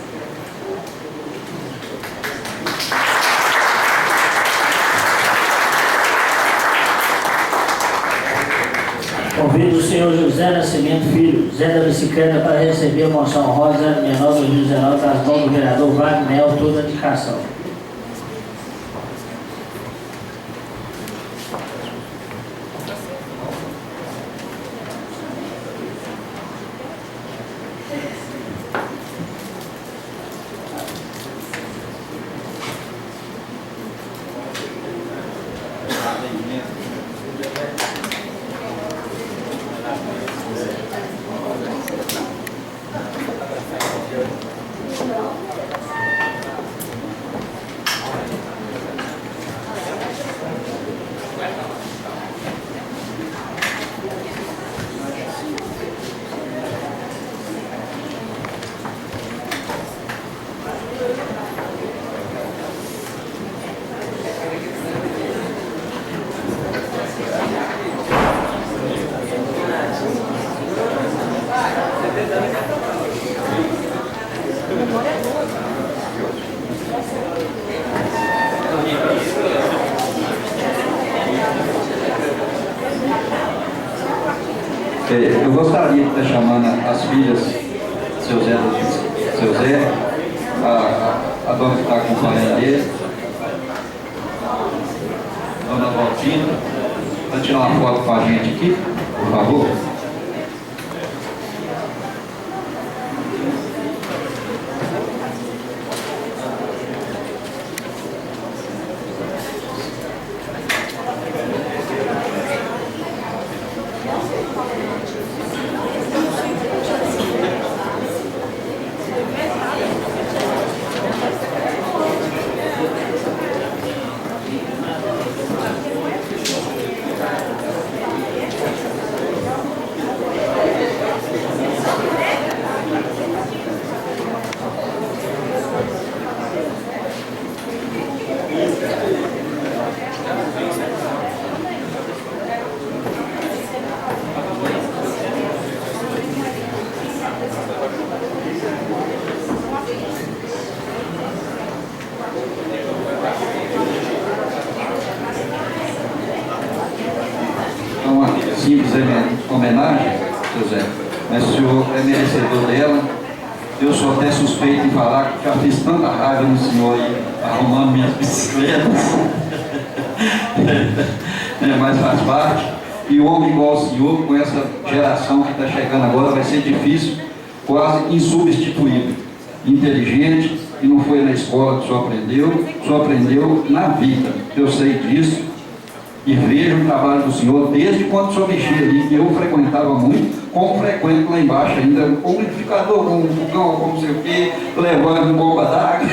Convido o senhor José Nascimento Filho, Zé da Bicicleta, para receber a moção rosa menor 2019 das mãos do vereador Wagner, autor da indicação. Eu gostaria de estar chamando as filhas, seu Zé, a dona que está acompanhando ele, dona Valtina, para tirar uma foto com a gente aqui, por favor. Simples homenagem, seu Zé, mas o senhor é merecedor dela. Eu sou até suspeito em falar que já fiz tanta raiva no senhor aí, arrumando minhas bicicletas, mas faz parte. E homem igual o senhor, com essa geração que está chegando agora, vai ser difícil, quase insubstituível. Inteligente, e não foi na escola que o senhor aprendeu na vida. Eu sei disso. E vejo o trabalho do senhor desde quando o senhor mexia ali, que eu frequentava muito, como frequento lá embaixo ainda, com um liquidificador, com um fogão, com não sei o quê, levando bomba d'água.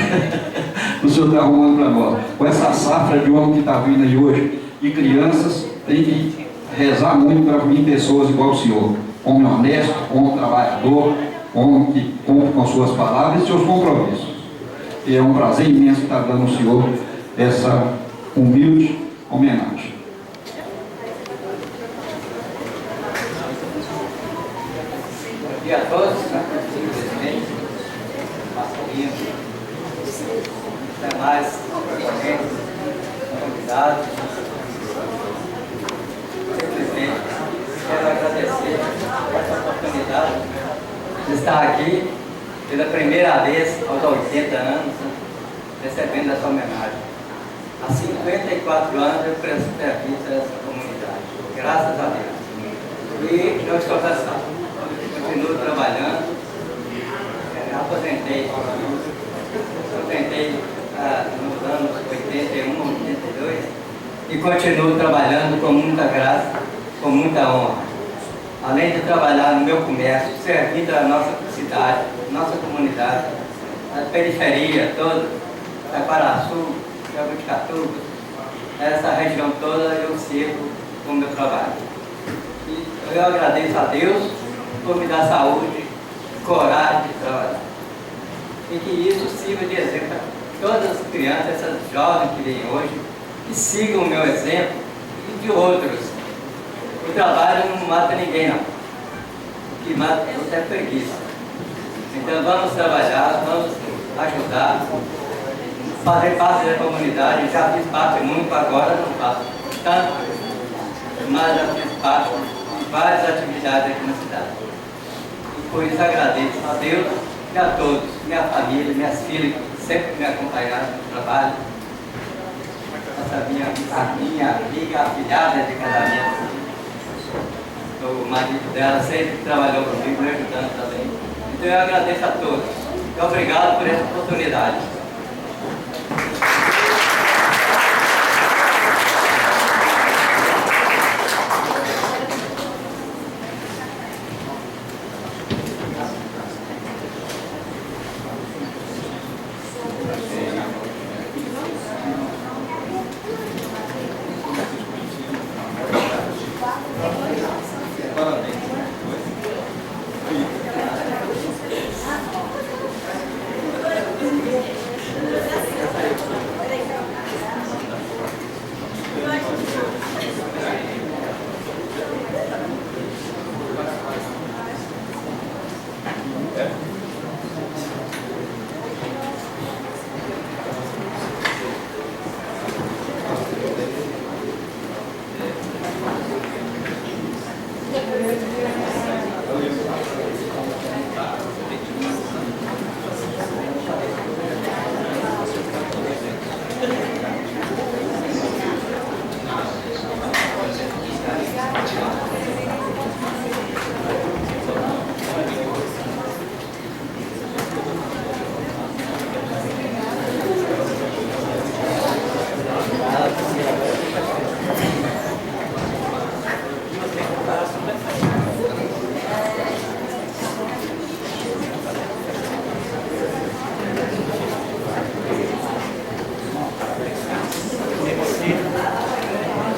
O senhor está arrumando para nós. Com essa safra de homem que está vindo aí hoje, e crianças, tem que rezar muito para vir pessoas igual o senhor. Homem honesto, homem trabalhador, homem que cumpre com suas palavras e seus compromissos. E é um prazer imenso estar dando ao senhor essa humilde homenagem. Bom dia a todos, simplesmente, masculino, até mais, proponentes, convidados. Simplesmente, quero agradecer essa oportunidade de estar aqui pela primeira vez aos 80 anos, recebendo essa homenagem. Há 54 anos eu presto serviço a essa comunidade, graças a Deus. E não estou cansado. Continuo trabalhando, aposentei nos anos 81, 82 e continuo trabalhando com muita graça, com muita honra. além de trabalhar no meu comércio, servindo a nossa cidade, nossa comunidade, a periferia toda, Taquaraçu, Jabuticatuba, essa região toda eu sirvo com o meu trabalho. E eu agradeço a Deus por me dar saúde, coragem de trabalhar. E que isso sirva de exemplo para todas as crianças, essas jovens que vêm hoje, que sigam o meu exemplo e de outros. O trabalho não mata ninguém, não. O que mata é preguiça. Então vamos trabalhar, vamos ajudar, fazer parte da comunidade. Já fiz parte muito, agora não faço tanto, mas já fiz parte de várias atividades aqui na cidade. E por isso agradeço a Deus e a todos, minha família, minhas filhas, que sempre me acompanharam no trabalho. Essa minha amiga, afilhada de casamento. O marido dela sempre trabalhou comigo, me ajudando também. Então eu agradeço a todos. E obrigado por essa oportunidade.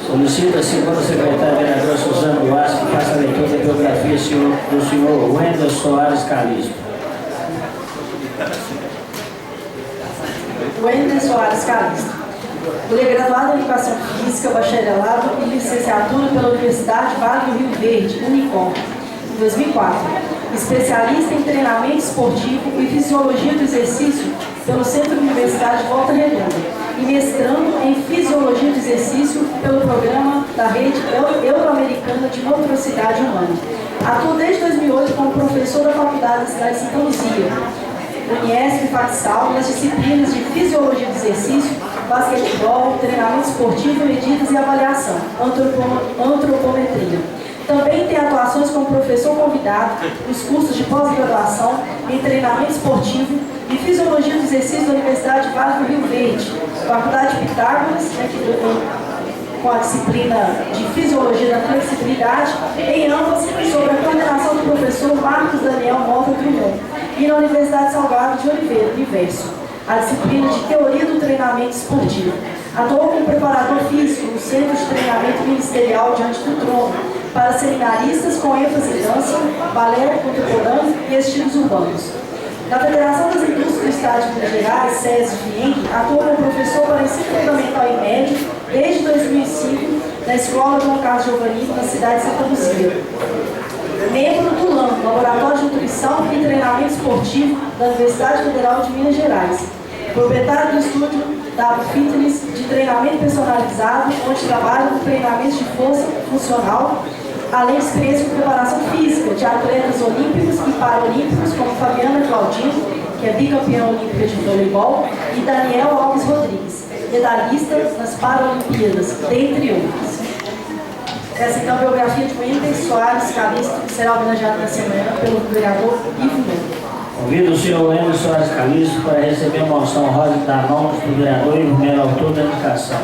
Solicita a segunda secretária vereadora Suzana Duarte que faça a leitura da biografia do senhor Wendel Soares Calisto. Wendel Soares Calisto. Ele é graduado em Educação Física, bacharelado e licenciatura pela Universidade Vale do Rio Verde, Unicom, em 2004. Especialista em treinamento esportivo e fisiologia do exercício pelo Centro Universidade Volta Redonda e mestrando em fisiologia do exercício pelo programa da Rede Euro-Americana de Motricidade Humana. Atua desde 2008 como professor da Faculdade da cidade de Santa Luzia, Uniesp Faxal, nas disciplinas de fisiologia do exercício, basquetebol, treinamento esportivo, medidas e avaliação, antropometria. Também tem atuações como professor convidado nos cursos de pós-graduação em treinamento esportivo e fisiologia do exercício da Universidade Vale do Rio Verde, Faculdade de Pitágoras, com a disciplina de fisiologia da flexibilidade, em ambas sob a coordenação do professor Marcos Daniel Mota Drummond, e na Universidade Salgado de Oliveira, Universo, a disciplina de teoria do treinamento esportivo. Atuou como preparador físico no Centro de Treinamento Ministerial Diante do Trono, para seminaristas com ênfase em dança, balé contemporâneo e estilos urbanos. Na Federação das Indústrias do Estado de Minas Gerais, SESI FIENG, atuou como professor para ensino fundamental e médio desde 2005 na Escola João Carlos Giovanni, na cidade de Santa Luzia. Membro do LAM, Laboratório de Nutrição e Treinamento Esportivo da Universidade Federal de Minas Gerais. Proprietário do estúdio W Fitness de treinamento personalizado, onde trabalha com treinamento de força funcional, além de experiência com preparação física de atletas olímpicos e paralímpicos, como Fabiana Claudino, que é bicampeã olímpica de voleibol, e Daniel Alves Rodrigues, medalhista nas Paralimpíadas, dentre outros. Essa então é a biografia de Wendel Soares Calisto, que será homenageado na semana pelo vereador Ivo Melo. Convido o senhor Wendel Soares Calisto para receber uma moção rosa da mão do vereador Ivo Melo, autor da indicação.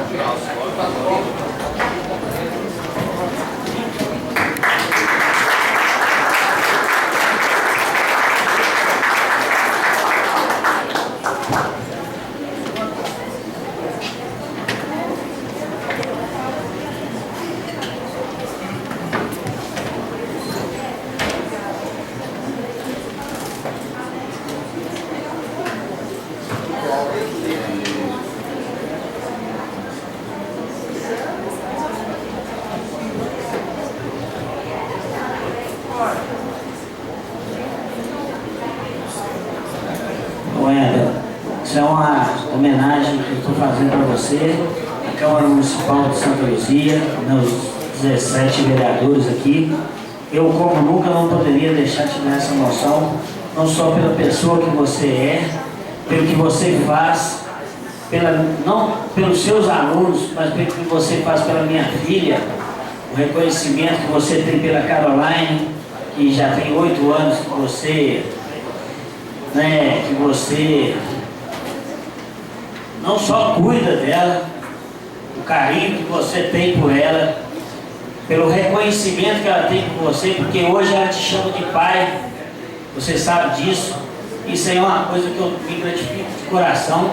homenagem que eu estou fazendo para você, a Câmara Municipal de Santa Luzia, meus 17 vereadores aqui. Eu, como nunca, não poderia deixar de dar essa emoção, não só pela pessoa que você é, pelo que você faz, não pelos seus alunos, mas pelo que você faz pela minha filha, o reconhecimento que você tem pela Caroline, que já tem 8 anos que você não só cuida dela, o carinho que você tem por ela, pelo reconhecimento que ela tem por você, porque hoje ela te chama de pai, você sabe disso. Isso aí é uma coisa que eu me gratifico de coração.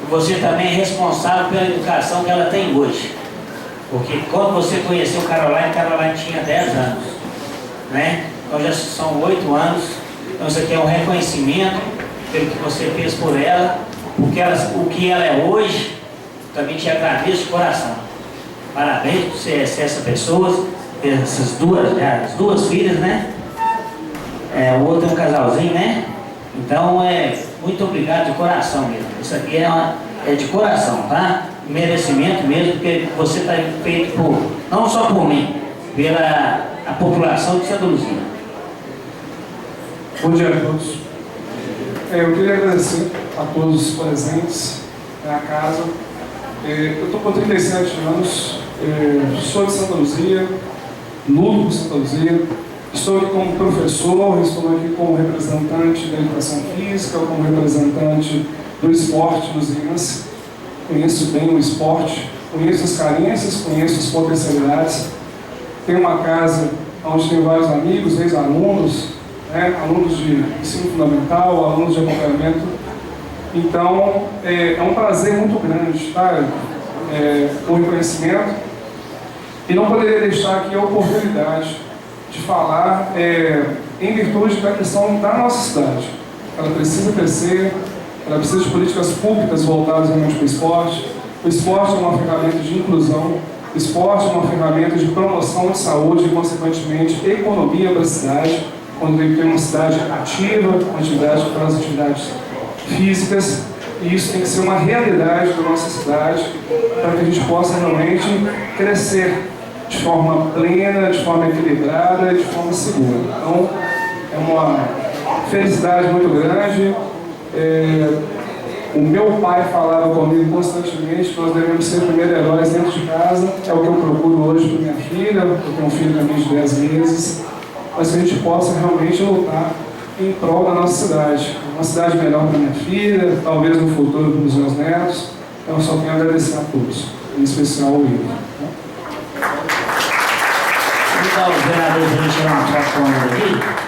Você também é responsável pela educação que ela tem hoje, porque quando você conheceu Caroline tinha 10 anos, né? Então já são 8 anos. Então isso aqui é um reconhecimento pelo que você fez por ela, porque o que ela é hoje. Também te agradeço de coração. Parabéns por ser essa pessoa, essas as duas filhas, né? O outro é um casalzinho, né? Então, muito obrigado de coração mesmo. Isso aqui é de coração, tá? Merecimento mesmo, porque você está feito não só por mim, pela a população de Santa Luzia. Bom dia a todos. Eu queria agradecer a todos os presentes na casa. Eu estou com 37 anos, sou de Santa Luzia, luto por Santa Luzia. Estou aqui como professor, estou aqui como representante da educação física, como representante do esporte luziense. Conheço bem o esporte, conheço as carências, conheço as potencialidades. Tenho uma casa onde tenho vários amigos, ex-alunos, né, alunos de ensino fundamental, alunos de acompanhamento. Então, é um prazer muito grande, tá? O reconhecimento. E não poderia deixar aqui a oportunidade de falar em virtude da questão da nossa cidade. Ela precisa crescer, ela precisa de políticas públicas voltadas realmente para o esporte. O esporte é uma ferramenta de inclusão, o esporte é uma ferramenta de promoção de saúde e, consequentemente, economia para a cidade, quando tem uma cidade ativa, uma atividade que faz atividades físicas, e isso tem que ser uma realidade da nossa cidade para que a gente possa realmente crescer de forma plena, de forma equilibrada e de forma segura. Então, é uma felicidade muito grande. O meu pai falava comigo constantemente que nós devemos ser primeiro heróis dentro de casa. É o que eu procuro hoje para minha filha. Eu tenho um filho também de 10 meses. Mas que a gente possa realmente lutar em prol da nossa cidade. Uma cidade melhor para minha filha, talvez no futuro para os meus netos. Então, eu só tenho a agradecer a todos, em especial o Igor. Vou dar os vereadores para a gente tirar uma foto com ele aqui.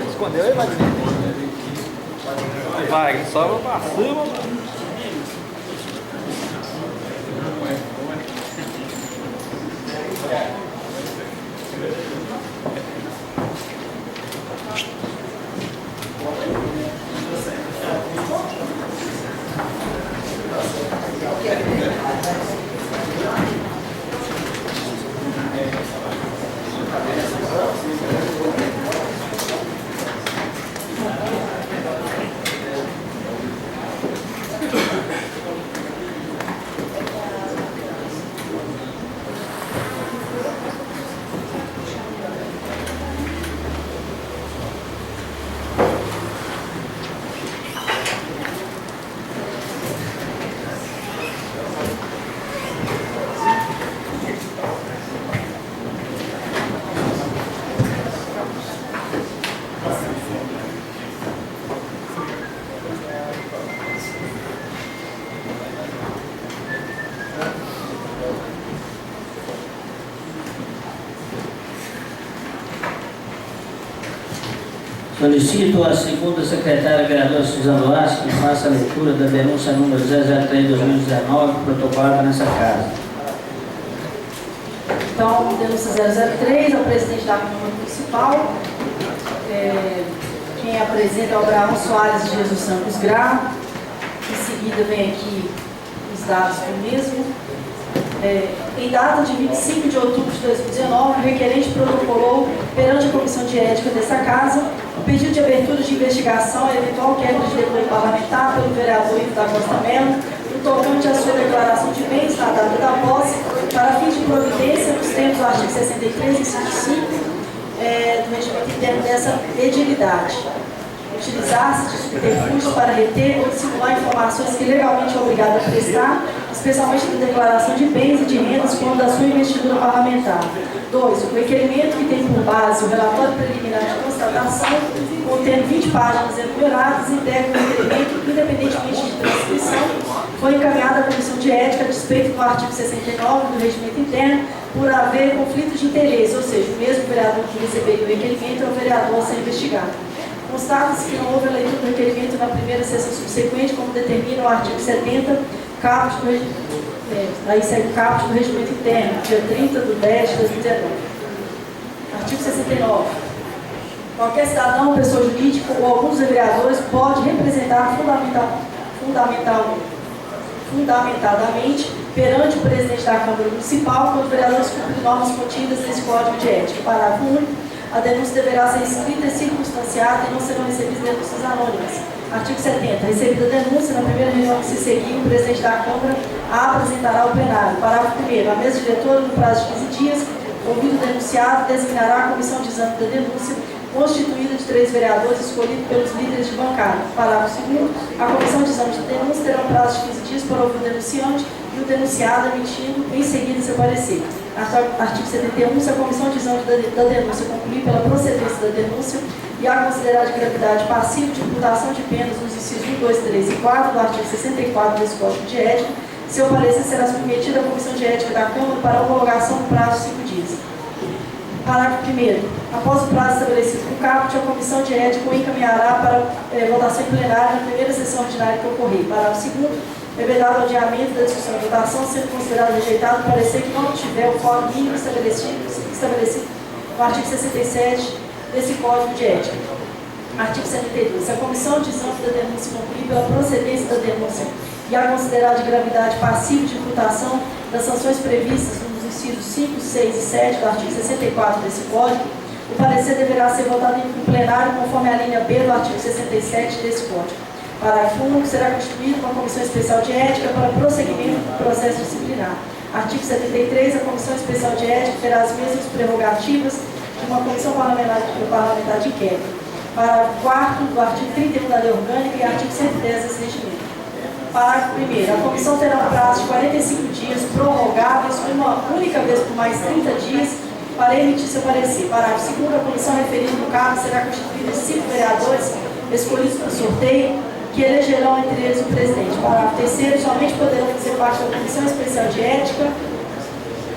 Escondeu aí, Wagner? Vai, sobe pra cima, mano. Solicito a segunda secretária vereadora Suzana Duarte que faça a leitura da denúncia número 003/2019, protocolada nessa casa. Então, denúncia 003, ao presidente da Câmara Municipal. Quem apresenta é o Abraão Soares de Jesus Santos Gra. Em seguida vem aqui os dados do mesmo. Em data de 25 de outubro de 2019, o requerente protocolou perante a Comissão de Ética dessa Casa o pedido de abertura de investigação à eventual quebra de decoro parlamentar pelo vereador Ivo da Costa Mello, no tocante à sua declaração de bens na data da posse, para fins de providência nos termos do artigo 63, inciso 5, do regimento interno dessa edilidade. Utilizar-se de subterfúgios para reter ou dissimular informações que legalmente é obrigado a prestar, especialmente na declaração de bens e de rendas quando da sua investidura parlamentar. 2. O requerimento que tem por base o relatório preliminar de constatação, contendo 20 páginas enumeradas, integra o requerimento, independentemente de transcrição, foi encaminhado à Comissão de Ética a despeito do artigo 69 do regimento interno, por haver conflito de interesse, ou seja, o mesmo vereador que receberia o requerimento é o vereador a ser investigado. Constata-se que não houve a leitura do requerimento na primeira sessão subsequente, como determina o artigo 70, caput do regimento interno, dia 30 de 10 de 2019. Artigo 69. Qualquer cidadão, pessoa jurídica ou alguns vereadores pode representar fundamentadamente perante o presidente da Câmara Municipal quando os vereadores cumprem normas contidas nesse Código de Ética. Parágrafo único. A denúncia deverá ser escrita e circunstanciada e não serão recebidas denúncias anônimas. Artigo 70. Recebida a denúncia, na primeira reunião que se seguir, o presidente da Câmara a apresentará ao plenário. Parágrafo 1º. A mesa diretora, no prazo de 15 dias, ouvido o denunciado, designará a comissão de exame da denúncia, constituída de 3 vereadores escolhidos pelos líderes de bancada. Parágrafo 2º. A comissão de exame de denúncia terá um prazo de 15 dias para ouvir o denunciante e o denunciado emitindo em seguida seu parecer. Artigo 71. Se a comissão de exame da denúncia concluir pela procedência da denúncia e a considerar de gravidade passivo de imputação de penas nos incisos 1, 2, 3 e 4 do artigo 64 desse Código de Ética, seu parecer será submetido à Comissão de Ética da Câmara para homologação no prazo de 5 dias. Parágrafo 1º. Após o prazo estabelecido no caput, a Comissão de Ética o encaminhará para votação em plenário na primeira sessão ordinária que ocorrer. Parágrafo 2º. É vedado o adiamento da discussão e votação, sendo considerado rejeitado o parecer que não tiver o quórum mínimo estabelecido no artigo 67 desse Código de Ética. Artigo 72. Se a comissão de exame da denúncia concluir pela procedência da denúncia e a considerar de gravidade passiva de imputação das sanções previstas nos incisos 5, 6 e 7 do artigo 64 desse Código, o parecer deverá ser votado em plenário conforme a linha B do artigo 67 desse Código. Parágrafo único. Será constituída uma comissão especial de ética para prosseguimento do processo disciplinar. Artigo 73. A comissão especial de ética terá as mesmas prerrogativas de uma comissão parlamentar de inquérito. Parágrafo 4º do artigo 31 da Lei Orgânica e artigo 110 desse regimento. Parágrafo 1º. A comissão terá um prazo de 45 dias prorrogáveis uma única vez por mais 30 dias para emitir seu parecer. Parágrafo 2º. A comissão referida no caso será constituída de 5 vereadores escolhidos por sorteio, que elegerão entre eles o presidente. Parágrafo 3º. Somente poderão fazer parte da Comissão Especial de Ética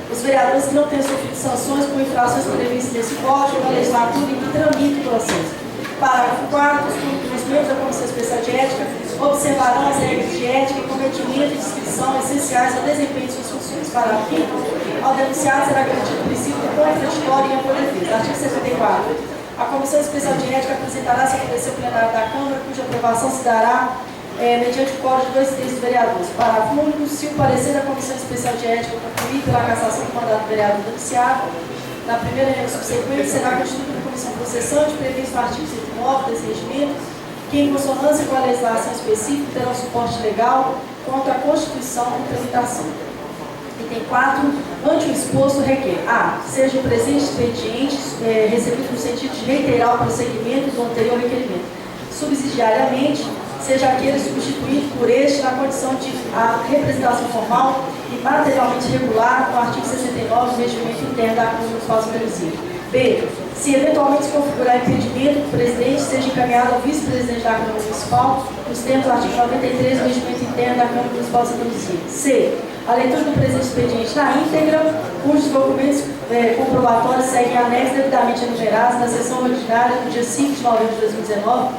os vereadores que não tenham sofrido sanções por infrações previstas nesse Código na legislatura em que tramita o processo. Parágrafo 4º. Os membros da Comissão Especial de Ética observarão as regras de ética, cometimento e descrição essenciais ao desempenho de suas funções. Parágrafo 5º. Ao denunciado será garantido o princípio de contraditório e ampla defesa. Artigo 74. A Comissão Especial de Ética apresentará seu parecer plenário da Câmara, cuja aprovação se dará mediante o código de 2/3 dos vereadores. Parágrafo único. Se o parecer da Comissão Especial de Ética concluir pela cassação do mandato do vereador denunciado, na primeira reunião subsequente será constituída a comissão processante, prevista no artigo 109 desse regimento, que, em consonância com a legislação específica, terá um suporte legal contra a Constituição e tramitação. Item 4. Ante o exposto, requer: a. Seja o presente expediente recebido no sentido de reiterar o prosseguimento do anterior requerimento. Subsidiariamente, seja aquele substituído por este na condição de a representação formal e materialmente regular no artigo 69 do regimento interno da Câmara Municipal de Luzia. B. Se eventualmente se configurar impedimento do presidente, seja encaminhado ao vice-presidente da Câmara Municipal, nos termos do artigo 93 do regimento interno da Câmara Municipal de Luzia. C. A leitura do presente expediente na íntegra, cujos documentos comprobatórios seguem anexos devidamente enumerados na sessão ordinária do dia 5 de novembro de 2019,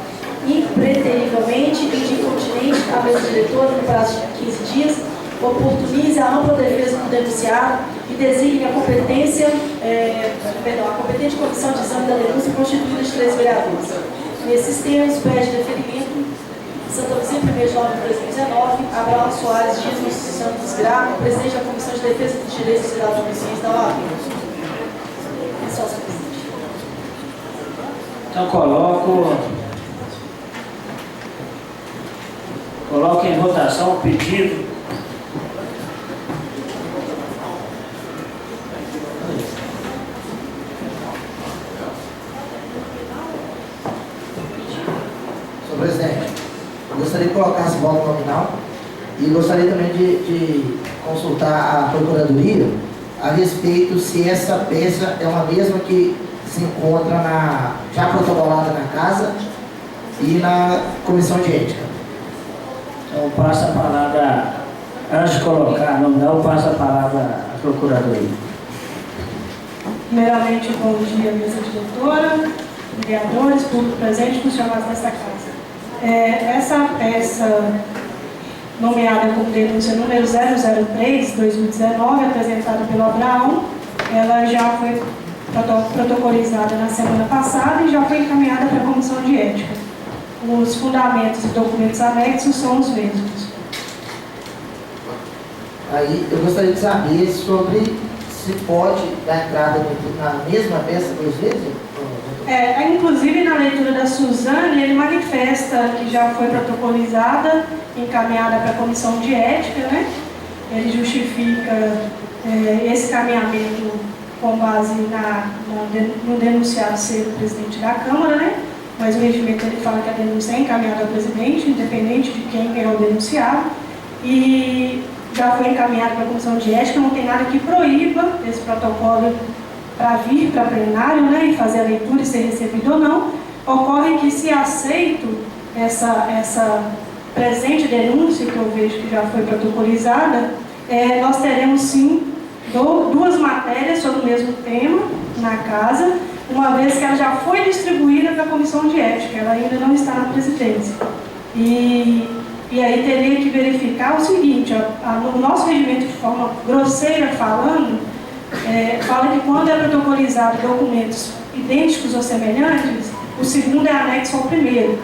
impreterivelmente e de incontinente à mesa diretora no prazo de 15 dias, oportunize a ampla defesa do denunciado e designe a competente comissão de exame da denúncia constituída de 3 vereadores. Nesses termos, pede deferimento Santa Luzia, 1º de novembro de 2019, Abraão Soares Dias Santos Gravo, presidente da Comissão de Defesa dos Direitos Cidadãos da OAB. É só, senhor presidente. Então coloco em votação o pedido Senhor presidente, eu gostaria de colocar esse voto nominal e gostaria também de consultar a Procuradoria a respeito se essa peça é uma mesma que se encontra já protocolada na casa e na comissão de ética. Então, passa a palavra, antes de colocar nominal, passa a palavra à Procuradoria. Primeiramente, bom dia, mesa diretora, vereadores, público presente, funcionários desta casa. Essa peça, nomeada como denúncia número 003/2019, apresentada pelo Abraão, ela já foi protocolizada na semana passada e já foi encaminhada para a Comissão de Ética. Os fundamentos e documentos anexos são os mesmos. Aí eu gostaria de saber sobre se pode dar entrada na mesma peça 2 vezes? Inclusive, na leitura da Suzane, ele manifesta que já foi protocolizada, encaminhada para a Comissão de Ética, né? Ele justifica esse caminhamento com base no denunciado ser o presidente da Câmara, né? Mas o regimento ele fala que a denúncia é encaminhada ao presidente, independente de quem é o denunciado, e já foi encaminhado para a Comissão de Ética, não tem nada que proíba esse protocolo para vir para plenário, né, e fazer a leitura e ser recebido ou não. Ocorre que, se aceito essa presente denúncia, que eu vejo que já foi protocolizada, nós teremos sim 2 matérias sobre o mesmo tema na casa, uma vez que ela já foi distribuída para a Comissão de Ética, ela ainda não está na presidência. E aí teria que verificar o seguinte, no nosso regimento, de forma grosseira falando, fala que quando é protocolizado documentos idênticos ou semelhantes, o segundo é anexo ao primeiro,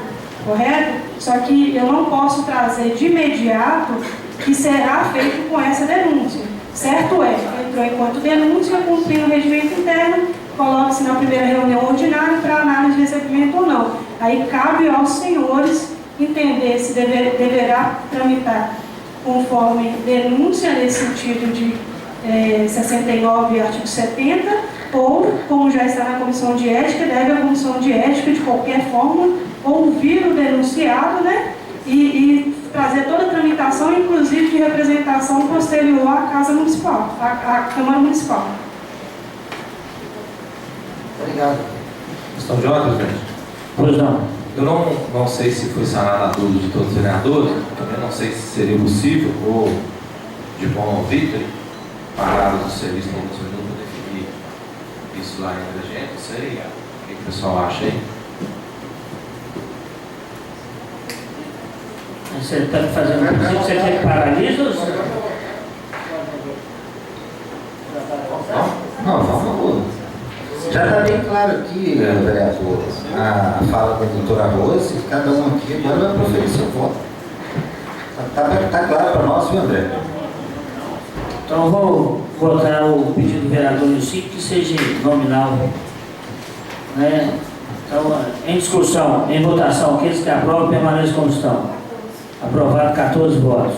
correto? Só que eu não posso trazer de imediato que será feito com essa denúncia. Certo entrou enquanto denúncia, cumprindo o regimento interno, coloca-se na primeira reunião ordinária para análise de recebimento ou não. Aí cabe aos senhores entender se deverá tramitar conforme denúncia, nesse sentido de 69, artigo 70, ou, como já está na Comissão de Ética, deve a Comissão de Ética, de qualquer forma, ouvir o denunciado, né, e trazer toda a tramitação, inclusive de representação posterior à Casa Municipal, à Câmara Municipal. Obrigado. Questão de ordem, presidente? Pois não. Eu não sei se foi sanada a dúvida de todos os vereadores, também não sei se seria possível, ou de bom ouvido, parar do serviço no consumidor para definir isso lá entre a gente, não sei. O que o pessoal acha aí? Você está fazendo um princípio, você quer que paralise ou você... Não, vamos. Já está bem claro aqui, vereadores, a fala da doutora Rose, cada um aqui agora vai proferir seu voto. Está claro para nós, viu, André? Então, vou votar o pedido do vereador Lucido, que seja nominal. Né? Então, em discussão, em votação, aqueles que aprovam permaneçam como estão. Aprovado 14 votos.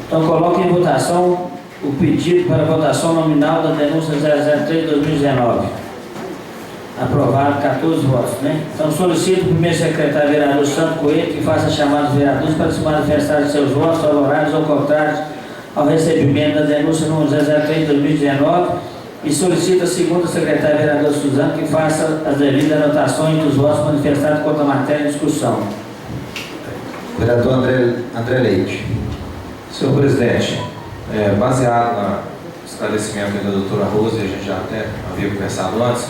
Então, coloque em votação o pedido para votação nominal da denúncia 003/2019. Aprovado 14 votos, né? Então, solicito o primeiro secretário vereador Santo Coelho que faça chamar os vereadores para se manifestar de seus votos favoráveis ou contrários ao recebimento da denúncia número 003/2019 e solicita a segunda secretária vereador Suzano que faça as devidas anotações dos votos manifestados contra a matéria em discussão. Vereador André Leite. Senhor presidente, baseado no esclarecimento da doutora Rose, a gente já até havia conversado antes,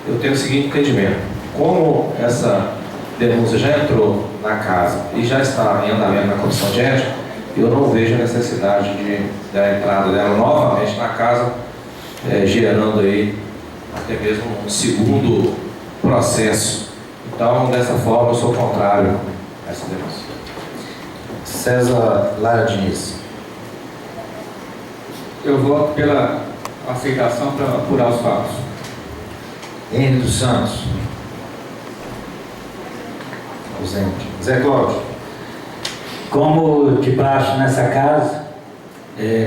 eu tenho o seguinte entendimento. Como essa denúncia já entrou na casa e já está em andamento na comissão de ética, eu não vejo a necessidade da entrada dela novamente na casa, gerando aí até mesmo um segundo processo. Então, dessa forma, eu sou contrário a essa denúncia. César Lara Diniz. Eu voto pela aceitação para apurar os fatos. Henrique dos Santos. Ausente. Zé Cláudio. Como de baixo nessa casa,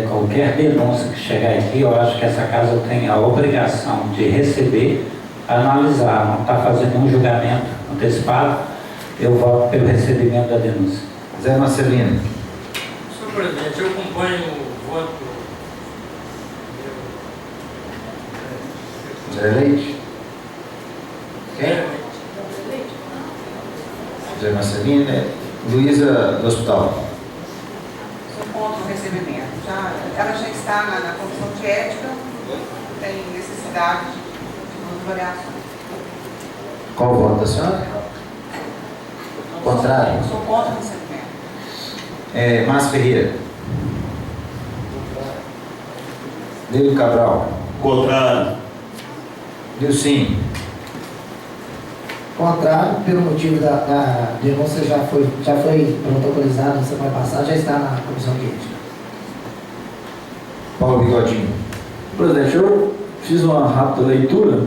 qualquer denúncia que chegar aqui, eu acho que essa casa tem a obrigação de receber, analisar, não está fazendo um julgamento antecipado. Eu voto pelo recebimento da denúncia. Zé Marcelino. Senhor presidente, eu acompanho o voto. Zé Leite. Quem? Zé Marcelino. Luísa do Hospital. Sou contra o recebimento. Ela já está na comissão de ética, não tem necessidade de avaliação. Qual o voto da senhora? Contrário. Sou contra o recebimento. Márcio Ferreira. Nilo Cabral. Contrário. Nilcim. Contrário, pelo motivo da denúncia já foi protocolizada na semana passada, já está na comissão de ética. Paulo Bigodinho. Presidente, eu fiz uma rápida leitura,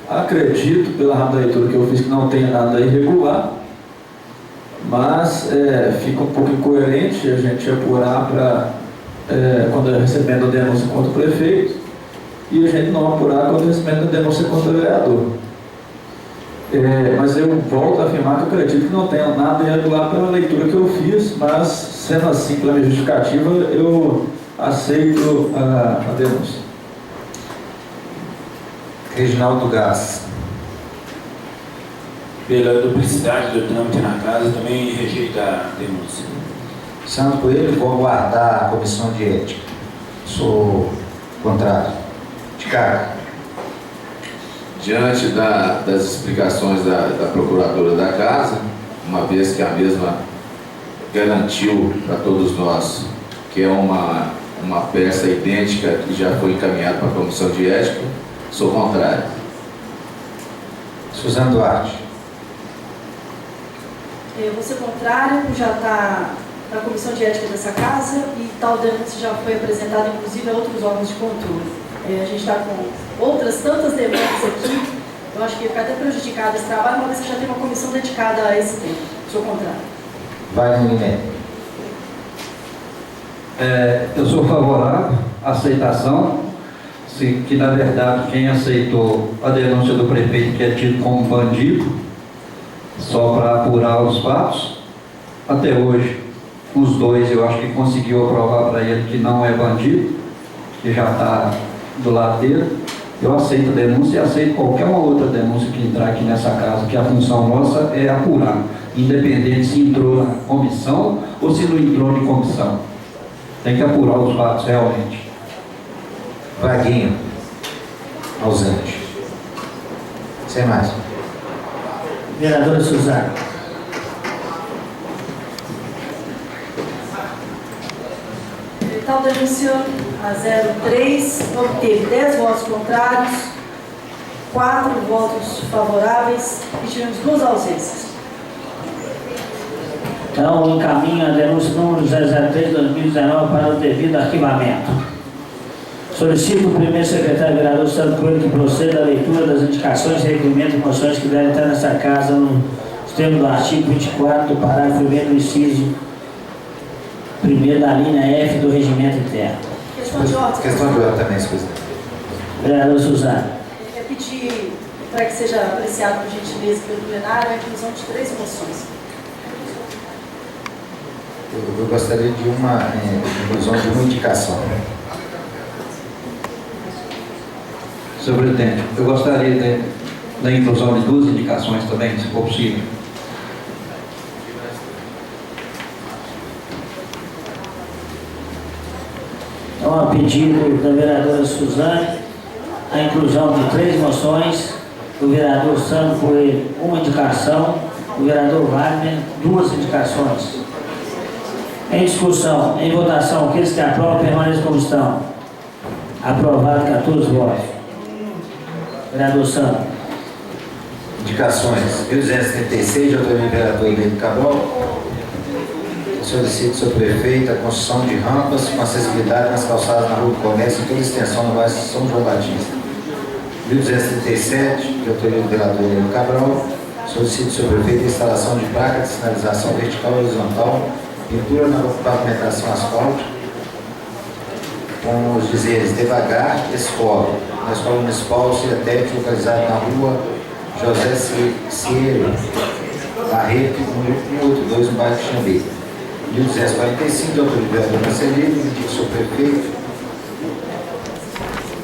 acredito pela rápida leitura que eu fiz que não tenha nada irregular, mas fica um pouco incoerente a gente apurar para quando recebendo a denúncia contra o prefeito e a gente não apurar quando recebendo a denúncia contra o vereador. Mas eu volto a afirmar que eu acredito que não tenha nada irregular pela leitura que eu fiz, mas sendo assim, pela minha justificativa, eu aceito a denúncia. Reginaldo Gás. Pela duplicidade do trâmite na casa, também rejeita a denúncia. Santo Coelho, vou aguardar a comissão de ética. Sou contrário. De cara. Diante das explicações da procuradora da casa, uma vez que a mesma garantiu para todos nós que é uma peça idêntica que já foi encaminhada para a comissão de ética, sou contrário. Suzana Duarte. Eu vou ser contrário, já está na comissão de ética dessa casa e tal denúncia já foi apresentada, inclusive, a outros órgãos de controle. A gente está com outras tantas demandas aqui, eu acho que ia ficar até prejudicado esse trabalho, uma vez que já tem uma comissão dedicada a esse tema. Sou contrário. Vai, Niné. Eu sou favorável à aceitação, que na verdade quem aceitou a denúncia do prefeito, que é tido como bandido, só para apurar os fatos, até hoje, os dois eu acho que conseguiu provar para ele que não é bandido, que já está do lado dele. Eu aceito a denúncia e aceito qualquer uma outra denúncia que entrar aqui nessa casa, que a função nossa é apurar, independente se entrou na comissão ou se não entrou em comissão. Tem que apurar os fatos realmente. Vaguinho. Ausente. Sem mais. Vereadora Suzana. Tal denúncia a 03 obteve 10 votos contrários, 4 votos favoráveis e tivemos 2 ausências. Então, encaminho a denúncia número 003/2019 para o devido arquivamento. Solicito o primeiro secretário vereador Santo Coelho que proceda à leitura das indicações, requerimentos e moções que devem estar nessa casa no termo do artigo 24 do parágrafo 1º do inciso 1º da linha F do regimento interno. Questão de ordem. Questão de ordem também, presidente. Vereador Suzana. Eu pedir para que seja apreciado por gentileza pelo plenário a inclusão de 3 moções. Eu gostaria de uma inclusão de uma indicação. Senhor presidente, eu gostaria da inclusão de 2 indicações também, se for possível. Então, a pedido da vereadora Suzane, a inclusão de 3 moções, do vereador Santo Coelho, uma indicação, do vereador Wagner, 2 indicações. Em discussão, em votação, aqueles que aprovam permaneçam como estão. Aprovado, 14 votos. Vereador Santos. Indicações. 1236, de autoria do vereador Leite Cabral. Solicito ao prefeito a construção de rampas com acessibilidade nas calçadas na Rua do Comércio em toda a extensão do bairro São João Batista. 1237, de autoria do vereador Leite Cabral. Solicito ao prefeito a instalação de placa de sinalização vertical e horizontal, pintura na pavimentação asfáltica, com os dizeres devagar, escola, na Escola Municipal Ciretec, localizada na Rua José Cieiro Barreto, número 182, no bairro de Xambi. 1245, de autoria do vereador Marcelino, indica o seu prefeito,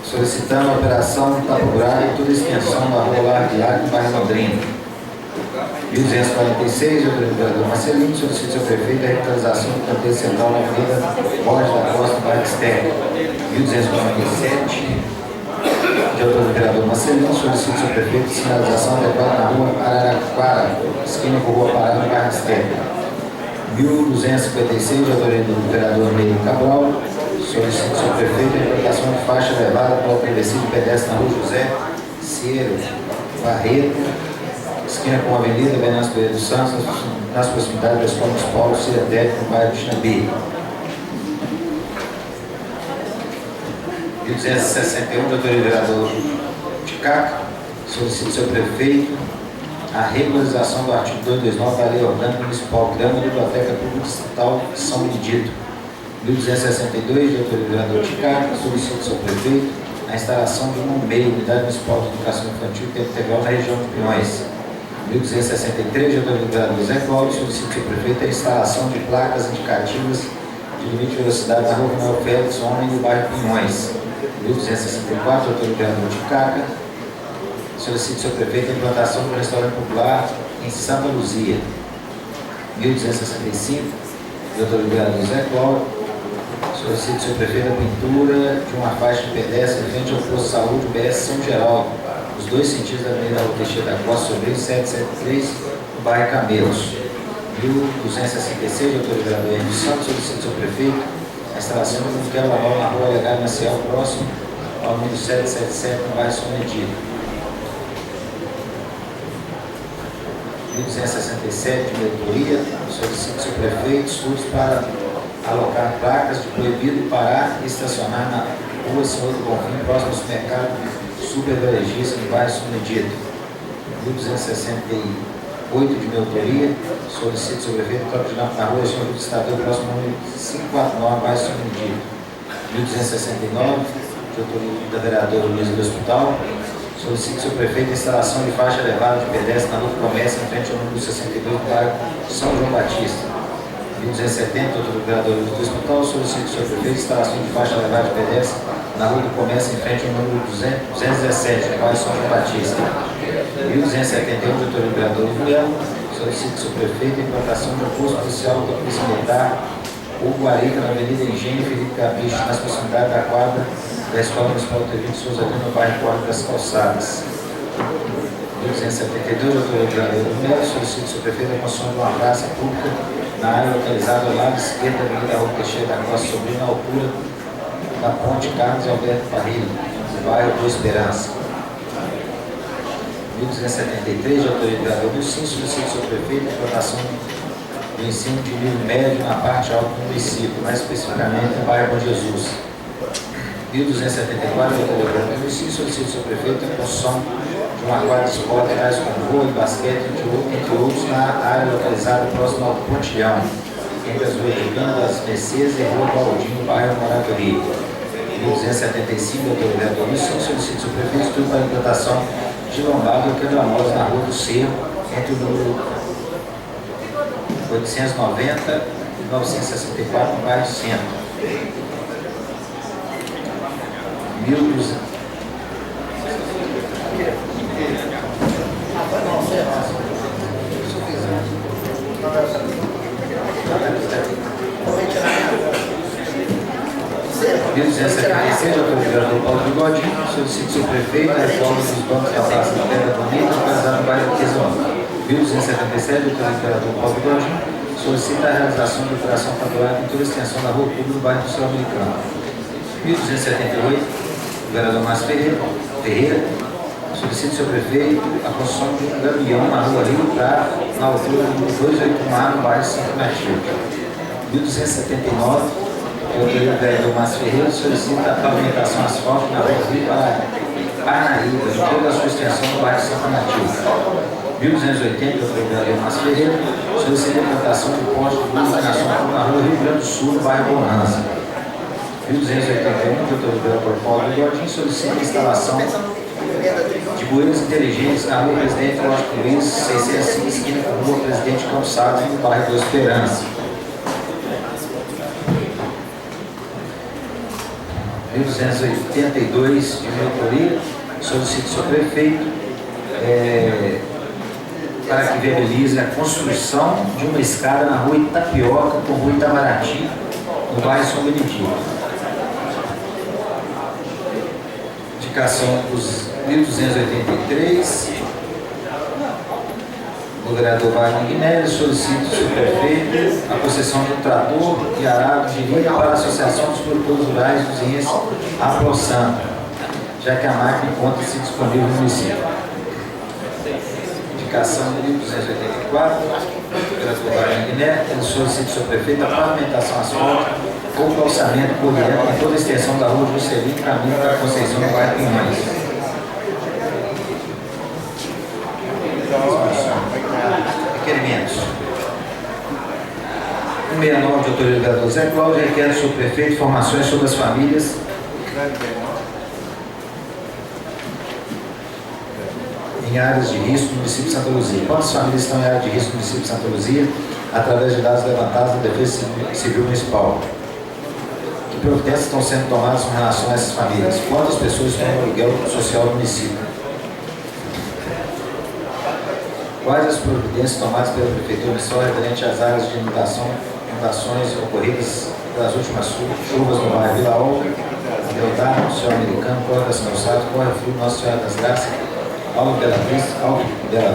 solicitando a operação Tapa Buraco em toda a extensão da Rua Largo no bairro Londrina. 1246, de autoria do vereador Marcelino, solicita ao seu prefeito a revitalização do canteiro central na Avenida Borges da Costa, no bairro Externo. 1247, de autoria do vereador Marcelino, solicita ao seu prefeito a sinalização adequada na Rua Araraquara, esquina com Rua Pará, no bairro Externo. 1256, de autoria do vereador Leite Cabral, solicita ao seu prefeito a implantação de faixa elevada para o travessia de pedestre na Rua José Cieiro Barreto, esquina com a Avenida Venâncio Pereira dos Santos, nas proximidades da Escola Municipal Ciretec, no bairro de Xambi. 1261, de autoria do vereador Ticaca, solicita ao seu prefeito a regularização do artigo 229 da Lei Orgânica Municipal, criando a Biblioteca Pública Distrital de São Benedito. 1262, de autoria do vereador Ticaca, solicita ao seu prefeito a instalação de uma MEI, Unidade Municipal de Educação Infantil, tempo integral na região de Pinhões. 1263, de autoria do vereador Zé Cláudio, solicita ao seu prefeito a instalação de placas indicativas de limite de velocidade na Rua Manuel Félix, homem do bairro Pinhões. 1264, de autoria do vereador Ticaca, solicita ao seu prefeito a implantação de um restaurante popular em Santa Luzia. 1265, de autoria do vereador Zé Cláudio, solicita ao seu prefeito a pintura de uma faixa de pedestre em frente ao posto de saúde UBS São Geraldo, nos dois sentidos da Avenida Rua Teixeira da Costa, sobre 773, no bairro Camelos. 1266, de autoria do vereador Henrique Santos, solicita ao seu prefeito a instalação de um quebra-mola na Rua Legado Maciel, próximo ao número 777, no bairro São Benedito. 1267, de autoria, solicita ao seu prefeito estudos para alocar placas de proibido parar e estacionar na Rua Senhor do Bonfim, próximo ao supermercado Supervarejista, no bairro São Benedito. 1268, de autoria, solicita ao seu prefeito campo de lampo na Rua Senhor do Estador, próximo ao número 549, bairro São Benedito. 1269, de autoria da vereadora Luísa do Hospital, solicita ao seu prefeito a instalação de faixa elevada de pedestre na Rua do Comércio, em frente ao número 62 do bairro São João Batista. 1270, do vereador do Hospital, solicita ao seu prefeito a instalação de faixa elevada de pedestre na Rua do Comércio, em frente ao número 217 do bairro São João Batista. 1271, do vereador Miguel, solicita ao seu prefeito a implantação de um posto policial da Polícia Militar ou Guarica, na Avenida Engenho Felipe Capricho, nas proximidades da quadra da Escola Municipal de Souza, ali no bairro Porto das Calçadas. 1272, do vereador Miguel, solicita ao seu prefeito a construção de uma praça pública na área localizada ao lado esquerdo da Avenida Rua Teixeira da Costa, sobre na altura da Ponte Carlos Alberto Parrilho, no bairro Boa Esperança. 1273, de autoria do vereador Wilson, solicita ao seu prefeito a implantação do ensino de nível médio na parte alta do município, mais especificamente no bairro Bom Jesus. 1274, de autoria do vereador Wilson, solicita ao seu prefeito a construção de uma quadra de esporte com vôlei, basquete, entre outros, na área localizada próxima ao Pontilhão, entre as ruas Divina das Mercedes e Rua Baldinho, bairro Moradoria. 1275, do vereador Wilson, solicita ao seu prefeito estudo para a implantação de lombada e quebra-molas na Rua do Cerro, entre o número 890 e 964, no bairro Centro. 1200. do vereador Paulo Bigodinho, solicita ao seu prefeito a reforma dos bancos da Praça da Pedra Bonita, localizada no bairro Quezão. 1277, do vereador Paulo Bigodinho, solicita a realização de operação faturada em toda a extensão da rua pública do bairro do Céu Americano. 1278, o vereador Márcio Ferreira, solicita ao seu prefeito a construção de um gavião na rua Rio Prado, na altura do 281A, no bairro Santo Matilde. 1279, o vereador Márcio Ferreira solicita a pavimentação asfáltica na rua Rio Parnaíba, em toda a sua extensão no bairro Santa Matilde. 1280, o vereador Márcio Ferreira solicita a implantação de poste de iluminação na rua Rio Grande do Sul, no bairro Bonanza. 1281, o vereador Paulo Godinho solicita a instalação de bueiros inteligentes na rua Presidente Lógico Luiz, 605, esquina com a rua Presidente Campos Salles, no bairro do Esperança. 1282, de minha autoria, solicito ao seu prefeito para que viabilize a construção de uma escada na rua Itapioca com rua Itamaraty, no bairro São Benedito. Indicação dos 1283, o vereador Wagner Guiné solicita ao seu prefeito a concessão de um trator e arado de linha para a Associação dos Produtores Rurais dos Índices Aproxando, já que a máquina encontra-se disponível no município. Indicação 1284, o vereador Wagner Guiné solicita ao seu prefeito a pavimentação asfáltica ou calçamento por direto em toda a extensão da rua Juscelino, caminho da Conceição do bairro Pinhões. Requerimentos. 169, de autoria do vereador Zé Cláudio, requer do seu prefeito informações sobre as famílias em áreas de risco no município de Santa Luzia. Quantas famílias estão em área de risco no município de Santa Luzia, através de dados levantados da Defesa Civil Municipal? Que providências estão sendo tomadas com relação a essas famílias? Quantas pessoas estão no aluguel social do município? Quais as providências tomadas pela Prefeitura Municipal referente às áreas de inundações ocorridas pelas últimas chuvas no bairro Vila Olga, Deodaro, Céu Americano, Corre das Calçadas, Corre Frio, Nossa Senhora das Graças, Alto Bela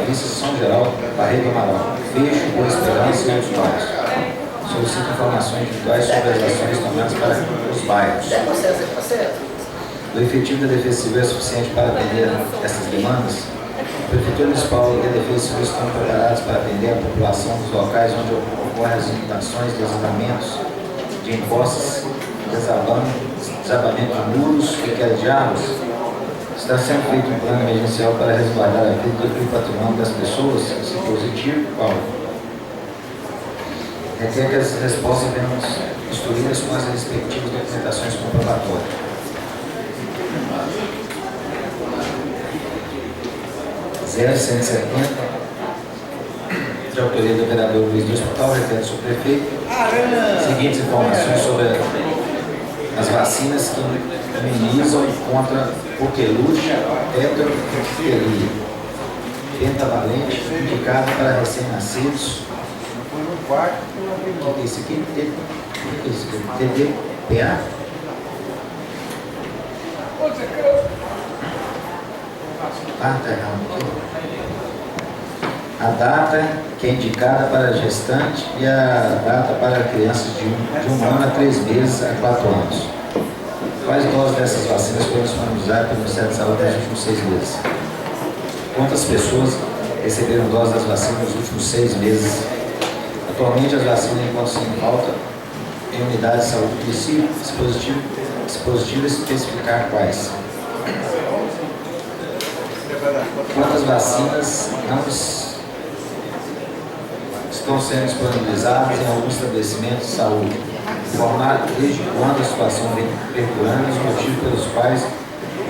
Vista, São Geraldo, Barreiro do Amaral, Fecho, Boa Esperança e outros bairros. Solicito informações individuais sobre as ações tomadas para os bairros. O efetivo da Defesa Civil é suficiente para atender essas demandas? A Prefeitura Municipal e a Defesa Civil estão preparados para atender a população dos locais onde ocorrem as inundações, deslizamentos de encostas, desabamento de muros e queda de árvores. Está sendo feito um plano emergencial para resguardar a vida e o patrimônio das pessoas? Se positivo, qual? Requer que as respostas venham instruídas com as respectivas documentações comprobatórias. 0170, de autoria do vereador Luiz do Hospital, requer do seu prefeito seguintes informações sobre as vacinas que imunizam contra coqueluche, heterofilteria, pentavalente, indicado para recém-nascidos. O que é isso aqui? TDPA? Ah, tá errado. A data que é indicada para gestante e a data para crianças de um ano a 3 meses a 4 anos. Quais doses dessas vacinas foram disponibilizadas pelo Ministério da Saúde nos últimos 6 meses? Quantas pessoas receberam doses das vacinas nos últimos 6 meses? Atualmente as vacinas encontram-se em falta em unidades de saúde do município, se positivo especificar quais. Quantas vacinas não estão sendo disponibilizadas em alguns estabelecimentos de saúde? Informar desde quando a situação vem perdurando e os motivos pelos quais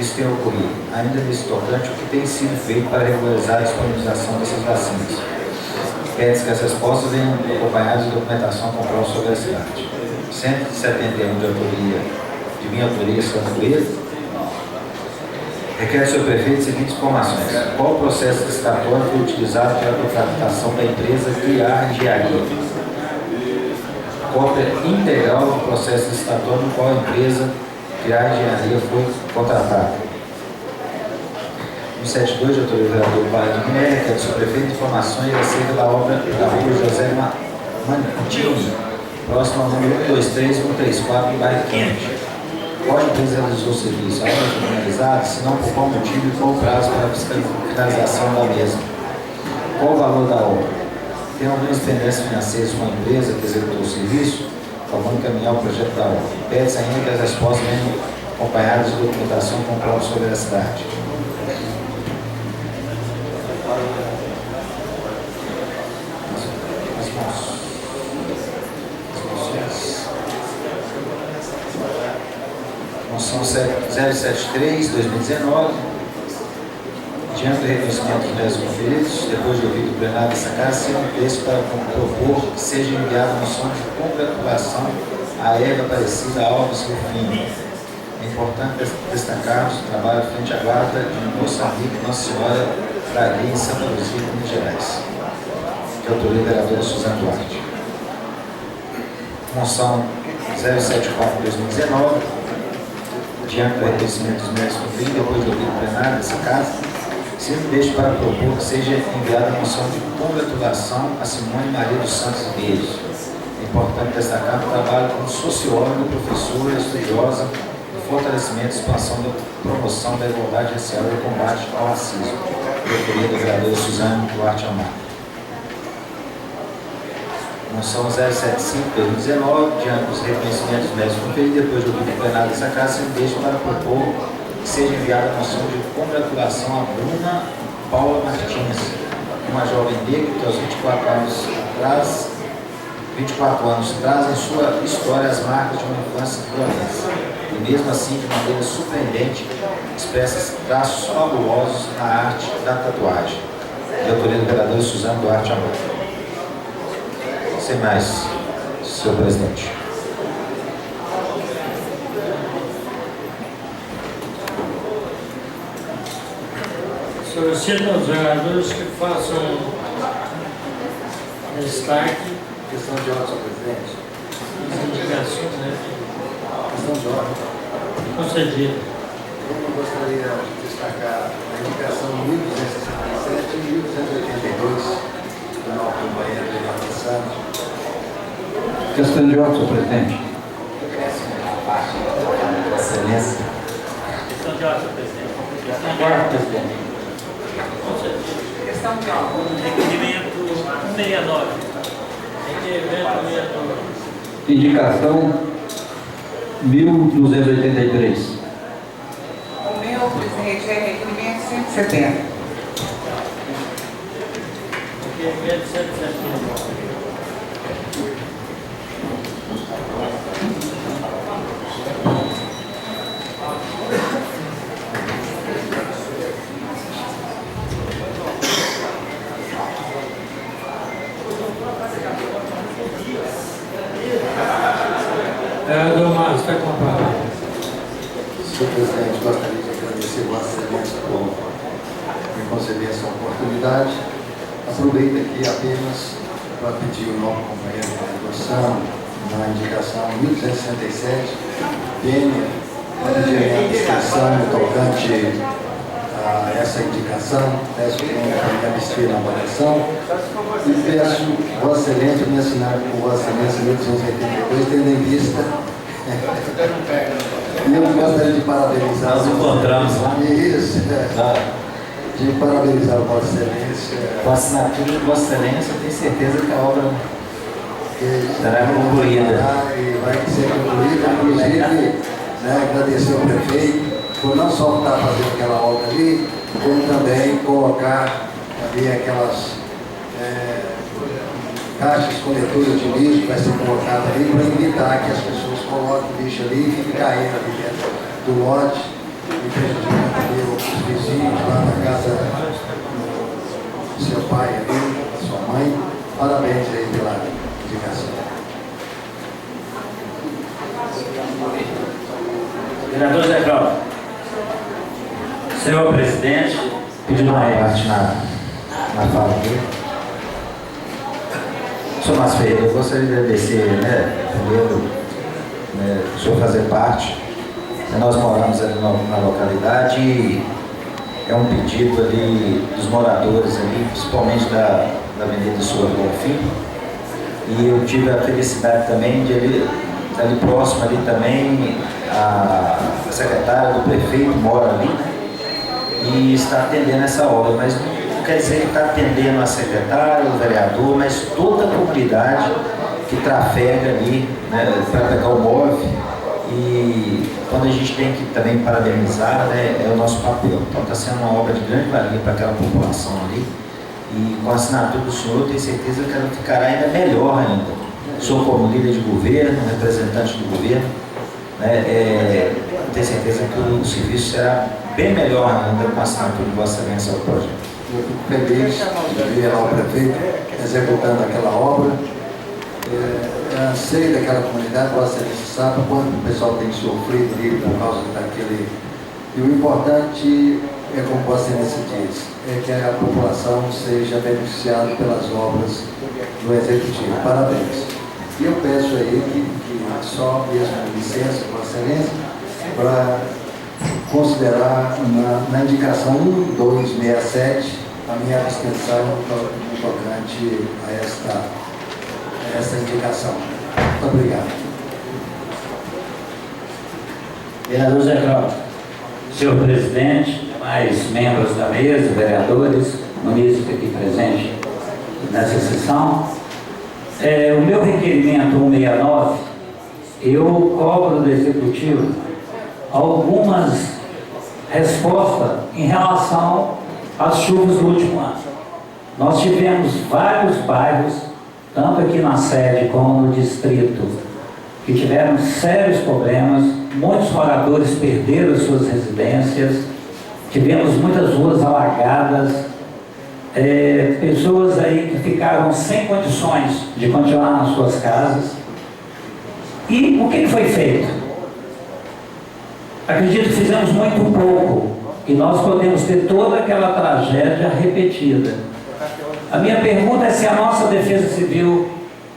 isso tem ocorrido. Ainda nesse tocante, o que tem sido feito para regularizar a disponibilização dessas vacinas? Pede-se que as respostas venham acompanhadas de documentação com prova sobre a cidade. 171 de minha autoria, Santa Coelho. Requer do seu prefeito as seguintes informações. Qual o processo licitatório foi utilizado para a contratação da empresa Criar Engenharia? Cópia integral do processo licitatório no qual a empresa Criar Engenharia foi contratada. 172, de autoria do vereador Wagner Guiné, requer do seu prefeito informações acerca da obra da rua José Mantini, próximo ao número 123-134, no bairro Quente. Qual empresa realizou o serviço? A obra foi finalizada, se não, por qual motivo e qual o prazo para a finalização da mesma? Qual o valor da obra? Tem alguma experiência financeira com a empresa que executou o serviço? Vamos encaminhar o projeto da obra. Pede-se ainda que as respostas venham acompanhadas de documentação com prova sobre a cidade. Moção 073/2019, diante do reconhecimento dos méritos conferidos, depois de ouvido o plenário dessa casa, se não texto para propor que seja enviada a moção de congratulação à Eva Aparecida Alves Rufino. É importante destacarmos o trabalho frente à guarda de Moçambique, Nossa Senhora da Guia, em Santa Luzia, Minas Gerais. De autoria da vereadora Suzana Duarte. Moção 074/2019, diante do reconhecimento dos méritos conferidos, depois de ouvido o plenário dessa casa, se não deixe para propor que seja enviada a moção de congratulação a Simone Maria dos Santos Ribeiro. É importante destacar o trabalho como socióloga, professora, estudiosa, do fortalecimento e expansão da promoção da igualdade racial e do combate ao racismo. Autoria da vereadora Suzana Duarte Amado. Moção 075/2019, diante dos reconhecimentos médicos conferidos, depois do ouvido plenário dessa casa, se deixa para propor que seja enviada a moção de congratulação a Bruna Paula Martins, uma jovem negra que aos 24 anos traz em sua história as marcas de uma infância de violência. E mesmo assim, de maneira surpreendente, expressa traços fabulosos na arte da tatuagem. De autoria do vereador Suzana Duarte Amado. Sem mais, senhor presidente. Solicito aos vereadores que façam destaque. Questão de ordem, senhor presidente. As indicações, né? Questão de ordem. Concedido. Eu gostaria de destacar a indicação 1267 e 1282 do nosso companheiro Leonardo Santos. Questão de ordem, senhor presidente. Excelência. Questão de ordem, senhor presidente. Quarto, presidente. Questão de ordem. Requerimento 169. Requerimento 169. Indicação 1283. O meu, presidente, é requerimento 170. Requerimento 170. Vereador Márcio, está com a palavra. Senhor presidente, gostaria de agradecer Vossa Excelência por me conceder essa oportunidade. Aproveito aqui apenas para pedir o novo companheiro de condução na indicação 1267, venha pedir a inscrição no tocante a essa indicação, peço que venha me abster na avaliação e peço Vossa Excelência me assinar por Vossa Excelência 1282, tendo em vista. E eu gostaria de parabenizar. Nós encontramos lá. Isso, de parabenizar Vossa Excelência. Com a assinatura de Vossa Excelência, eu tenho certeza que a obra será concluída. E vai ser concluída, inclusive, agradecer ao prefeito por não só estar fazendo aquela obra ali, como também colocar ali aquelas caixas coletoras de lixo que vai ser colocada ali para evitar que as pessoas coloquem lixo ali e fiquem caindo ali dentro do lote e prejudicando ali os vizinhos lá na casa do seu pai ali, da sua mãe. Parabéns aí pela indicação. Vereador Zé Cláudio. Senhor presidente, pedindo uma parte na fala dele. Senhor Márcio Ferreira, eu gostaria de agradecer, primeiro, o senhor fazer parte. Nós moramos ali na localidade e é um pedido ali dos moradores ali, principalmente da Avenida Souza Bonfim, E eu tive a felicidade também de ali próximo ali também, a secretária do prefeito mora ali, né? E está atendendo essa obra, mas não quer dizer que está atendendo a secretária, o vereador, mas toda a comunidade que trafega ali, né, para pegar o MOVE. E quando a gente tem que também parabenizar, né, é o nosso papel. Então está sendo uma obra de grande valia para aquela população ali. E com a assinatura do senhor, tenho certeza que ela ficará ainda melhor ainda. Sou como líder de governo, representante do governo, né, tenho certeza que o serviço será bem melhor ainda com a assinatura de Vossa Excelência ao projeto. Eu fico feliz de ver lá o prefeito executando aquela obra. Sei daquela comunidade, Vossa Excelência sabe quanto o pessoal tem sofrido ali por causa daquele. E o importante é, como Vossa Excelência diz, é que a população seja beneficiada pelas obras do Executivo. Parabéns. E eu peço a ele que só mesmo licença, Vossa Excelência, para considerar na indicação 1267 a minha abstenção no tocante a esta indicação. Muito obrigado. Vereador Zé Cláudio. Senhor presidente, demais membros da mesa, vereadores, munícipes aqui presentes nessa sessão, o meu requerimento 169, eu cobro do Executivo algumas respostas em relação às chuvas do último ano. Nós tivemos vários bairros, tanto aqui na sede como no distrito, que tiveram sérios problemas, muitos moradores perderam suas residências, tivemos muitas ruas alagadas, pessoas aí que ficaram sem condições de continuar nas suas casas. E o que foi feito? Acredito que fizemos muito pouco e nós podemos ter toda aquela tragédia repetida. A minha pergunta é se a nossa Defesa Civil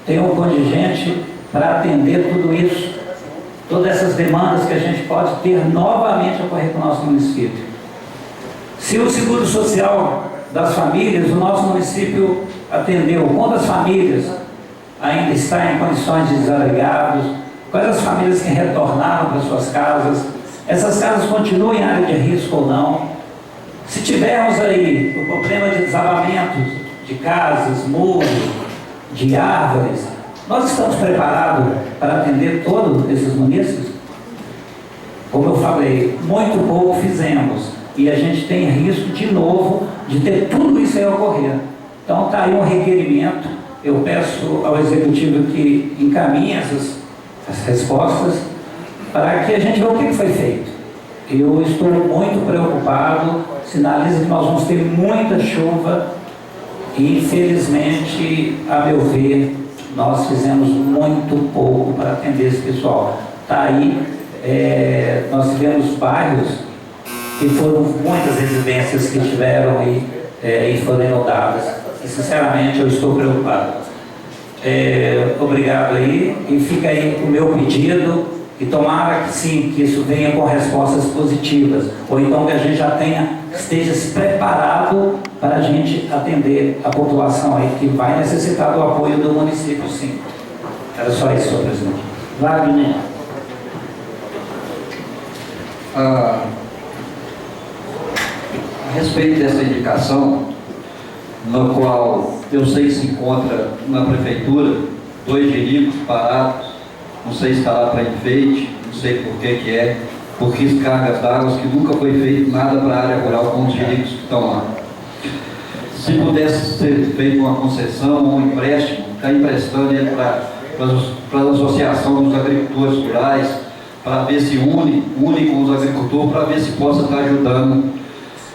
tem um contingente para atender tudo isso, todas essas demandas que a gente pode ter novamente ocorrer com o nosso município. Se o seguro social das famílias, o nosso município atendeu, quantas famílias ainda estão em condições de desabrigados, quais as famílias que retornaram para suas casas, essas casas continuam em área de risco ou não. Se tivermos aí o problema de desabamentos de casas, muros, de árvores, nós estamos preparados para atender todos esses munícipes? Como eu falei, muito pouco fizemos e a gente tem risco de novo de ter tudo isso aí ocorrer. Então está aí um requerimento, eu peço ao Executivo que encaminhe essas respostas para que a gente veja o que foi feito. Eu estou muito preocupado, sinaliza que nós vamos ter muita chuva e infelizmente, a meu ver, nós fizemos muito pouco para atender esse pessoal. Está aí, nós tivemos bairros que foram muitas residências que tiveram aí e foram inundadas. E sinceramente eu estou preocupado. Obrigado aí, e fica aí o meu pedido, e tomara que sim, que isso venha com respostas positivas, ou então que a gente já esteja preparado para a gente atender a população aí que vai necessitar do apoio do município, sim. Era só isso, senhor presidente. Wagner. A respeito dessa indicação, no qual eu sei que se encontra na prefeitura 2 jiricos parados, não sei se está lá para enfeite, não sei por que é, por risco cargas d'água, que nunca foi feito nada para a área rural com os jiricos que estão lá. Se pudesse ser feita uma concessão ou um empréstimo, está emprestando ele para a Associação dos Agricultores Rurais, para ver se une com os agricultores, para ver se possa estar ajudando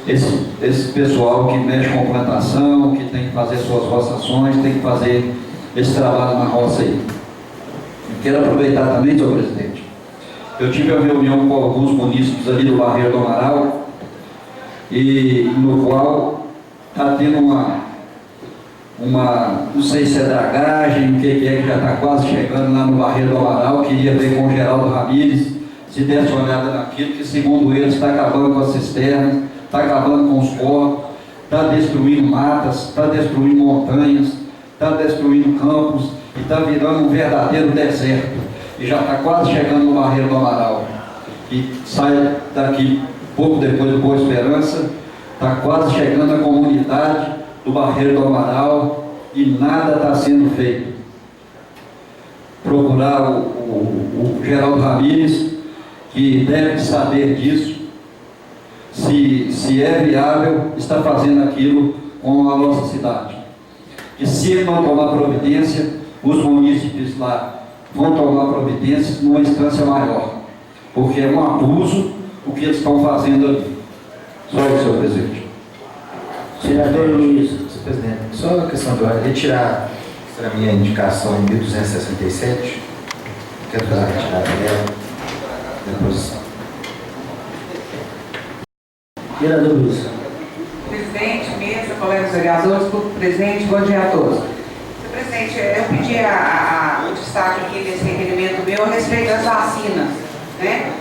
esse pessoal que mexe com plantação, que tem que fazer suas roçações, tem que fazer esse trabalho na roça aí. Quero aproveitar também, senhor presidente, eu tive uma reunião com alguns munícipes ali do Barreiro do Amaral, e no qual está tendo não sei se é dragagem, o que é que já está quase chegando lá no Barreiro do Amaral. Queria ver com o Geraldo Ramírez, se desse uma olhada naquilo, que segundo eles está acabando com as cisternas, está acabando com os corpos, está destruindo matas, está destruindo montanhas, está destruindo campos, que está virando um verdadeiro deserto, e já está quase chegando no Barreiro do Amaral, e sai daqui pouco depois do Boa Esperança, está quase chegando a comunidade do Barreiro do Amaral e nada está sendo feito. Procurar o Geraldo Ramírez, que deve saber disso, se é viável estar fazendo aquilo com a nossa cidade. E se ele não tomar providência, os munícipes lá vão tomar providências numa instância maior, porque é um abuso o que eles estão fazendo ali. Só isso, senhor presidente. Vereador Luiz. Senhor presidente, só uma questão de hora, retirar a minha indicação em 1267, quero fazer a retirada dela da posição. Vereador Luiz. Presidente, mesa, colegas vereadores, público presente, bom dia a todos. Senhor presidente, eu pedi o destaque aqui desse requerimento meu a respeito das vacinas, né?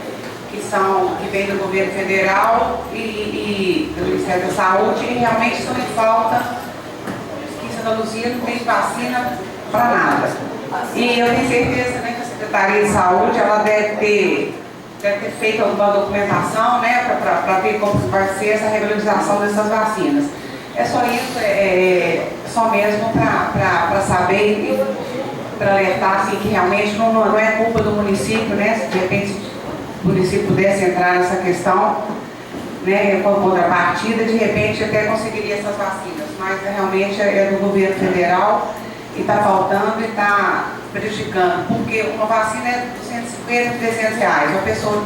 Que vem do governo federal e do Ministério da Saúde, e realmente estão em falta. Aqui em Santa Luzia não tem vacina para nada. E eu tenho certeza, né, que a Secretaria de Saúde ela deve ter feito alguma documentação, né, para ver como vai ser essa regularização dessas vacinas. É só isso, só mesmo para saber e para alertar assim, que realmente não é culpa do município, né, se de repente o município pudesse entrar nessa questão, né, com contrapartida, de repente até conseguiria essas vacinas, mas realmente é do governo federal e está faltando e está prejudicando, porque uma vacina é 250, 300 reais, uma pessoa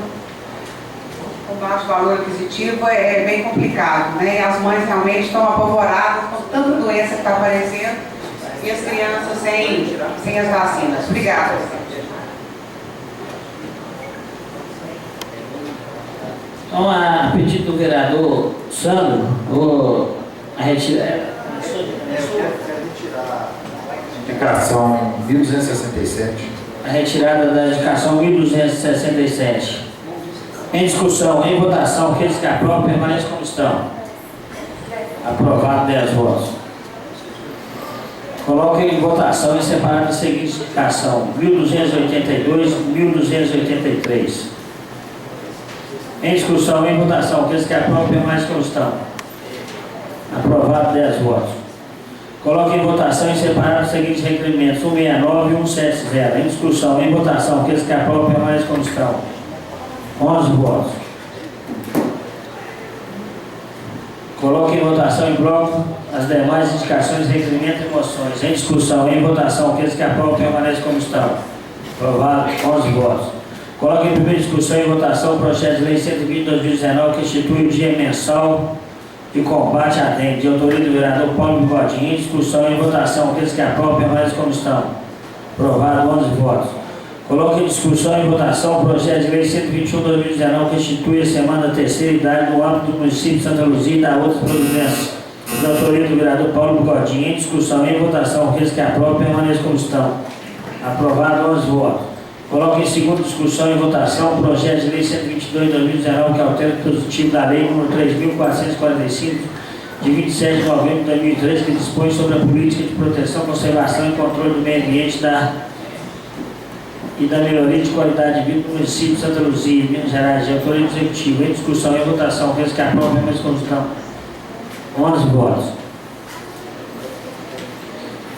com baixo valor aquisitivo é bem complicado, né, e as mães realmente estão apavoradas com tanta doença que está aparecendo e as crianças sem as vacinas. Obrigada. Então, a pedido do vereador Sandro, vou retirar. Indicação 1267. A retirada da indicação 1267. Em discussão, em votação, aqueles que aprovam permaneçam como estão. Aprovado 10 votos. Coloque em votação em separado a seguinte indicação: 1282 e 1283. Em discussão, em votação, aqueles que aprovam permanecem como estão. Aprovado 10 votos. Coloque em votação em separado os seguintes requerimentos: 169 e 170. Em discussão, em votação, aqueles que aprovam permanecem como estão. 11 votos. Coloque em votação em bloco as demais indicações, requerimentos e moções. Em discussão, em votação, aqueles que aprovam permanecem como estão. Aprovado 11 votos. Coloque em primeira discussão e votação o projeto de lei 120/2019, que institui o dia mensal de combate à dengue, de autoria do vereador Paulo Bigodinho. Em discussão e votação, aqueles que aprovam permanecem como estão. Aprovado 11 votos. Coloque em discussão e votação o projeto de lei 121/2019, que institui a semana da terceira idade no âmbito do município de Santa Luzia e da outras providências, de autoria do vereador Paulo Bigodinho. Em discussão e votação, aqueles que aprovam permanecem como estão. Aprovado 11 votos. Coloque em segunda discussão e votação o projeto de lei 122/2019, que altera o dispositivo da lei nº 3.445, de 27 de novembro de 2003, que dispõe sobre a política de proteção, conservação e controle do meio ambiente e da melhoria de qualidade de vida do município de Santa Luzia, Minas Gerais, de autoria do executivo. Em discussão e votação, aqueles que aprovam permanecem como estão. 11 votos.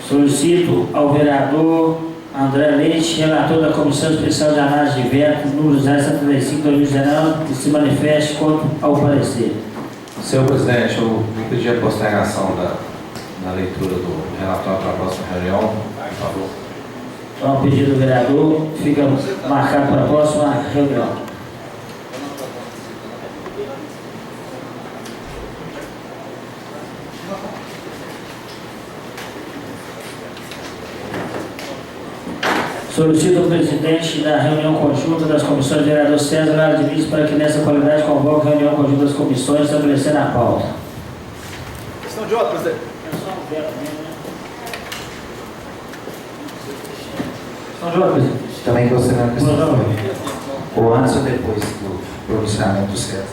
Solicito ao vereador André Leite, relator da Comissão Especial de Análise de Veto, número 075/2019, que se manifeste quanto ao parecer. Senhor presidente, eu vou pedir a postergação da leitura do relatório para a próxima reunião, por favor. Então, o pedido do vereador fica marcado para a próxima reunião. Solicito ao presidente da reunião conjunta das comissões, vereador César Lara Diniz, para que nessa qualidade convoque a reunião conjunta das comissões, estabelecendo a pauta. Questão de ordem, presidente. Questão de ordem, presidente. Também gostaria de questão. Ou antes ou depois do pronunciamento do César.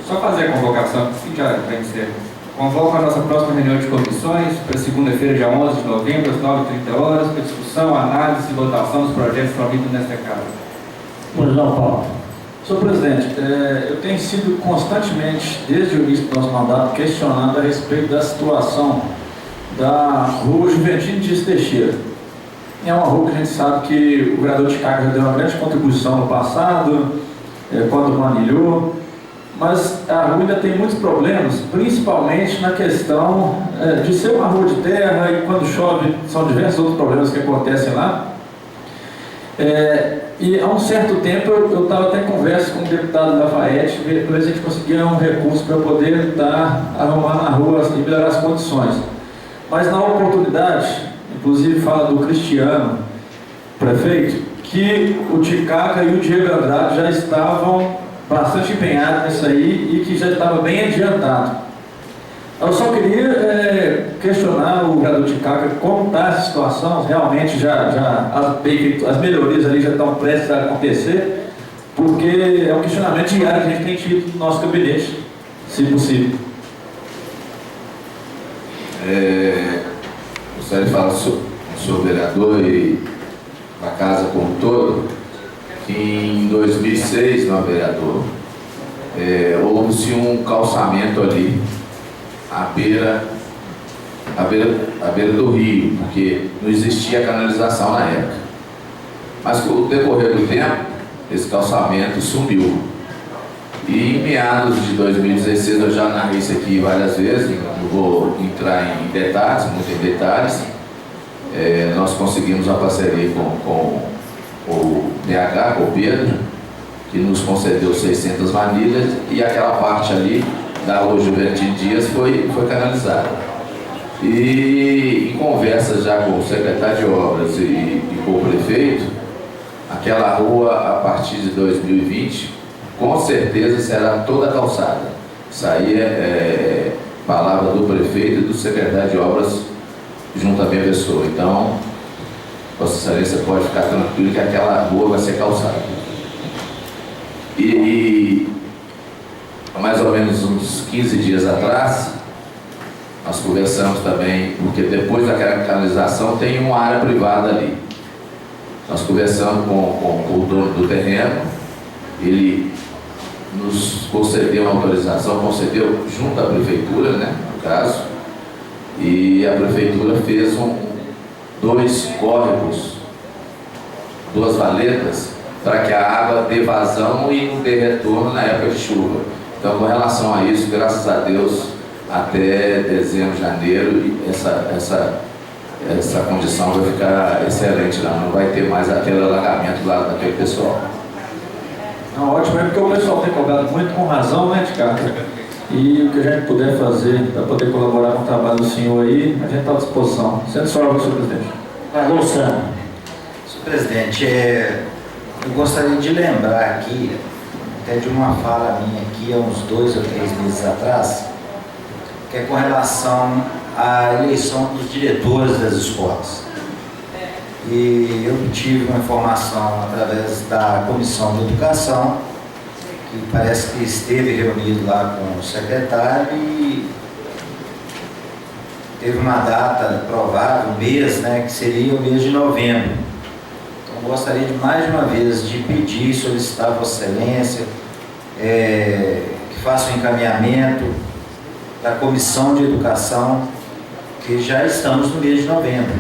Só fazer a convocação, que já vai ser. Convoco a nossa próxima reunião de comissões para segunda-feira, dia 11 de novembro, às 9h30, para discussão, análise e votação dos projetos promovidos nesta Casa. Pois não, Paulo. Senhor presidente, eu tenho sido constantemente, desde o início do nosso mandato, questionado a respeito da situação da rua Juventino Dias Teixeira. É uma rua que a gente sabe que o vereador Ticaca já deu uma grande contribuição no passado, quando manilhou, mas a rua ainda tem muitos problemas, principalmente na questão de ser uma rua de terra e quando chove são diversos outros problemas que acontecem lá. E há um certo tempo eu estava até em conversa com o deputado Lafayette para ver se a gente conseguia um recurso para poder estar arrumando a rua e melhorar as condições. Mas na oportunidade, inclusive fala do Cristiano, prefeito, que o Ticaca e o Diego Andrade já estavam bastante empenhados nisso aí e que já estava bem adiantado. Eu só queria questionar o vereador Ticaca como está a situação, realmente as melhorias ali já estão prestes a acontecer, porque é um questionamento diário que a gente tem tido no nosso gabinete, se possível. Gostaria de falar sobre o vereador e a casa como um todo, que em 2006, não, vereador, houve-se um calçamento ali à beira do rio, porque não existia canalização na época. Mas com o decorrer do tempo, esse calçamento sumiu. E em meados de 2016, eu já narrei isso aqui várias vezes, não vou entrar em detalhes, muito em detalhes. Nós conseguimos a parceria com o DH, com o Pedro, que nos concedeu 600 manilhas, e aquela parte ali da rua Juventino Dias foi canalizada. E em conversas já com o secretário de obras e com o prefeito, aquela rua, a partir de 2020, com certeza será toda calçada. Isso aí é palavra do prefeito e do secretário de obras junto à minha pessoa. Então, Vossa Excelência pode ficar tranquilo que aquela rua vai ser calçada. E há mais ou menos uns 15 dias atrás, nós conversamos também, porque depois daquela canalização tem uma área privada ali. Nós conversamos com o dono do terreno, ele nos concedeu uma autorização, concedeu junto à prefeitura, né, no caso, e a prefeitura fez dois córregos, duas valetas, para que a água dê vazão e não dê retorno na época de chuva. Então, com relação a isso, graças a Deus, até dezembro, janeiro, essa condição vai ficar excelente lá, não vai ter mais aquele alagamento lá daquele pessoal. Não, ótimo, é porque o pessoal tem cobrado muito com razão, né, Ticaca? E o que a gente puder fazer para poder colaborar com o trabalho do senhor aí, a gente está à disposição. Sendo só, senhor presidente. Alô, Luciano. Senhor presidente, eu gostaria de lembrar aqui, até de uma fala minha aqui, há uns 2 ou 3 meses atrás, que é com relação à eleição dos diretores das escolas. E eu tive uma informação através da Comissão de Educação, que parece que esteve reunido lá com o secretário e teve uma data provável, um mês, né, que seria o mês de novembro. Então, gostaria de mais uma vez de pedir, solicitar a Vossa Excelência que faça um encaminhamento da Comissão de Educação, que já estamos no mês de novembro.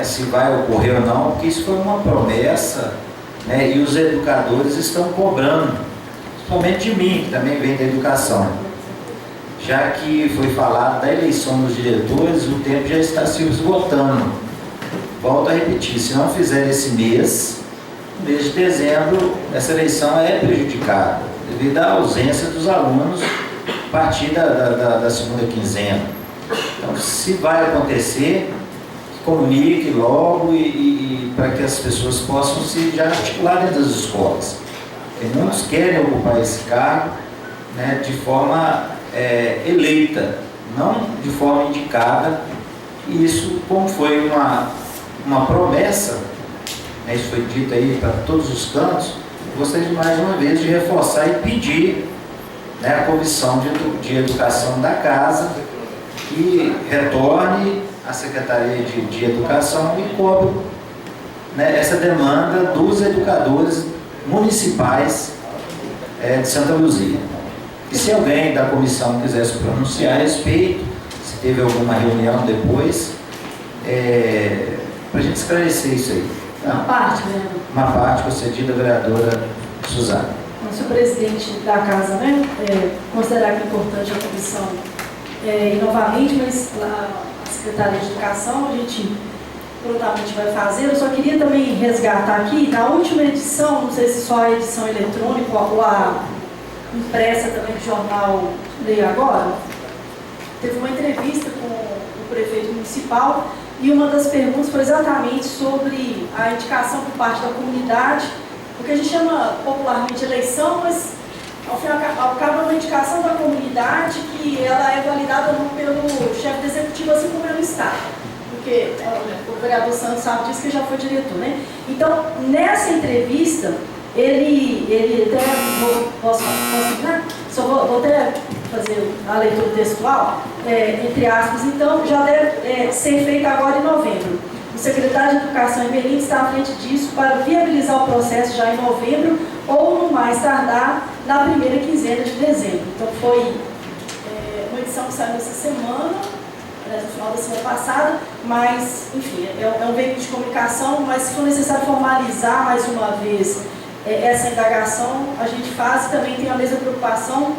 Se vai ocorrer ou não, porque isso foi uma promessa, né, e os educadores estão cobrando, principalmente de mim, que também vem da educação. Já que foi falado da eleição dos diretores, o tempo já está se esgotando. Volto a repetir, se não fizer esse mês, no mês de dezembro, essa eleição é prejudicada, devido à ausência dos alunos a partir da segunda quinzena. Então, se vai acontecer, comunique logo e para que as pessoas possam se já articular dentro das escolas. Porque muitos querem ocupar esse cargo, né, de forma eleita, não de forma indicada, e isso, como foi uma promessa, né, isso foi dito aí para todos os cantos, gostaria de mais uma vez de reforçar e pedir né, a Comissão de Educação da Casa, que retorne à Secretaria de Educação e cobre, né, essa demanda dos educadores municipais de Santa Luzia. E se alguém da comissão quiser se pronunciar a respeito, se teve alguma reunião depois, para a gente esclarecer isso aí. Tá? Uma parte, né? Uma parte concedida à vereadora Suzana. Se o presidente da casa, né, considerar que é importante a comissão novamente, mas lá a Secretaria de Educação a gente prontamente vai fazer. Eu só queria também resgatar aqui, na última edição, não sei se só a edição eletrônica ou a impressa também do jornal Leio Agora, teve uma entrevista com o prefeito municipal e uma das perguntas foi exatamente sobre a indicação por parte da comunidade, o que a gente chama popularmente eleição, mas ao fim e ao cabo é uma indicação da comunidade que ela é validada não pelo chefe do executivo, assim como pelo Estado. Porque o vereador Santos sabe disso, que já foi diretor, né? Então, nessa entrevista, ele até, posso terminar? Só vou até fazer a leitura textual, entre aspas, então, já deve ser feita agora em novembro. O secretário de Educação, Emelino, está à frente disso para viabilizar o processo já em novembro ou, no mais tardar, na primeira quinzena de dezembro. Então, foi uma edição que saiu essa semana, no final da semana passada, mas, enfim, é um veículo de comunicação, mas se for necessário formalizar mais uma vez essa indagação, a gente faz e também tem a mesma preocupação,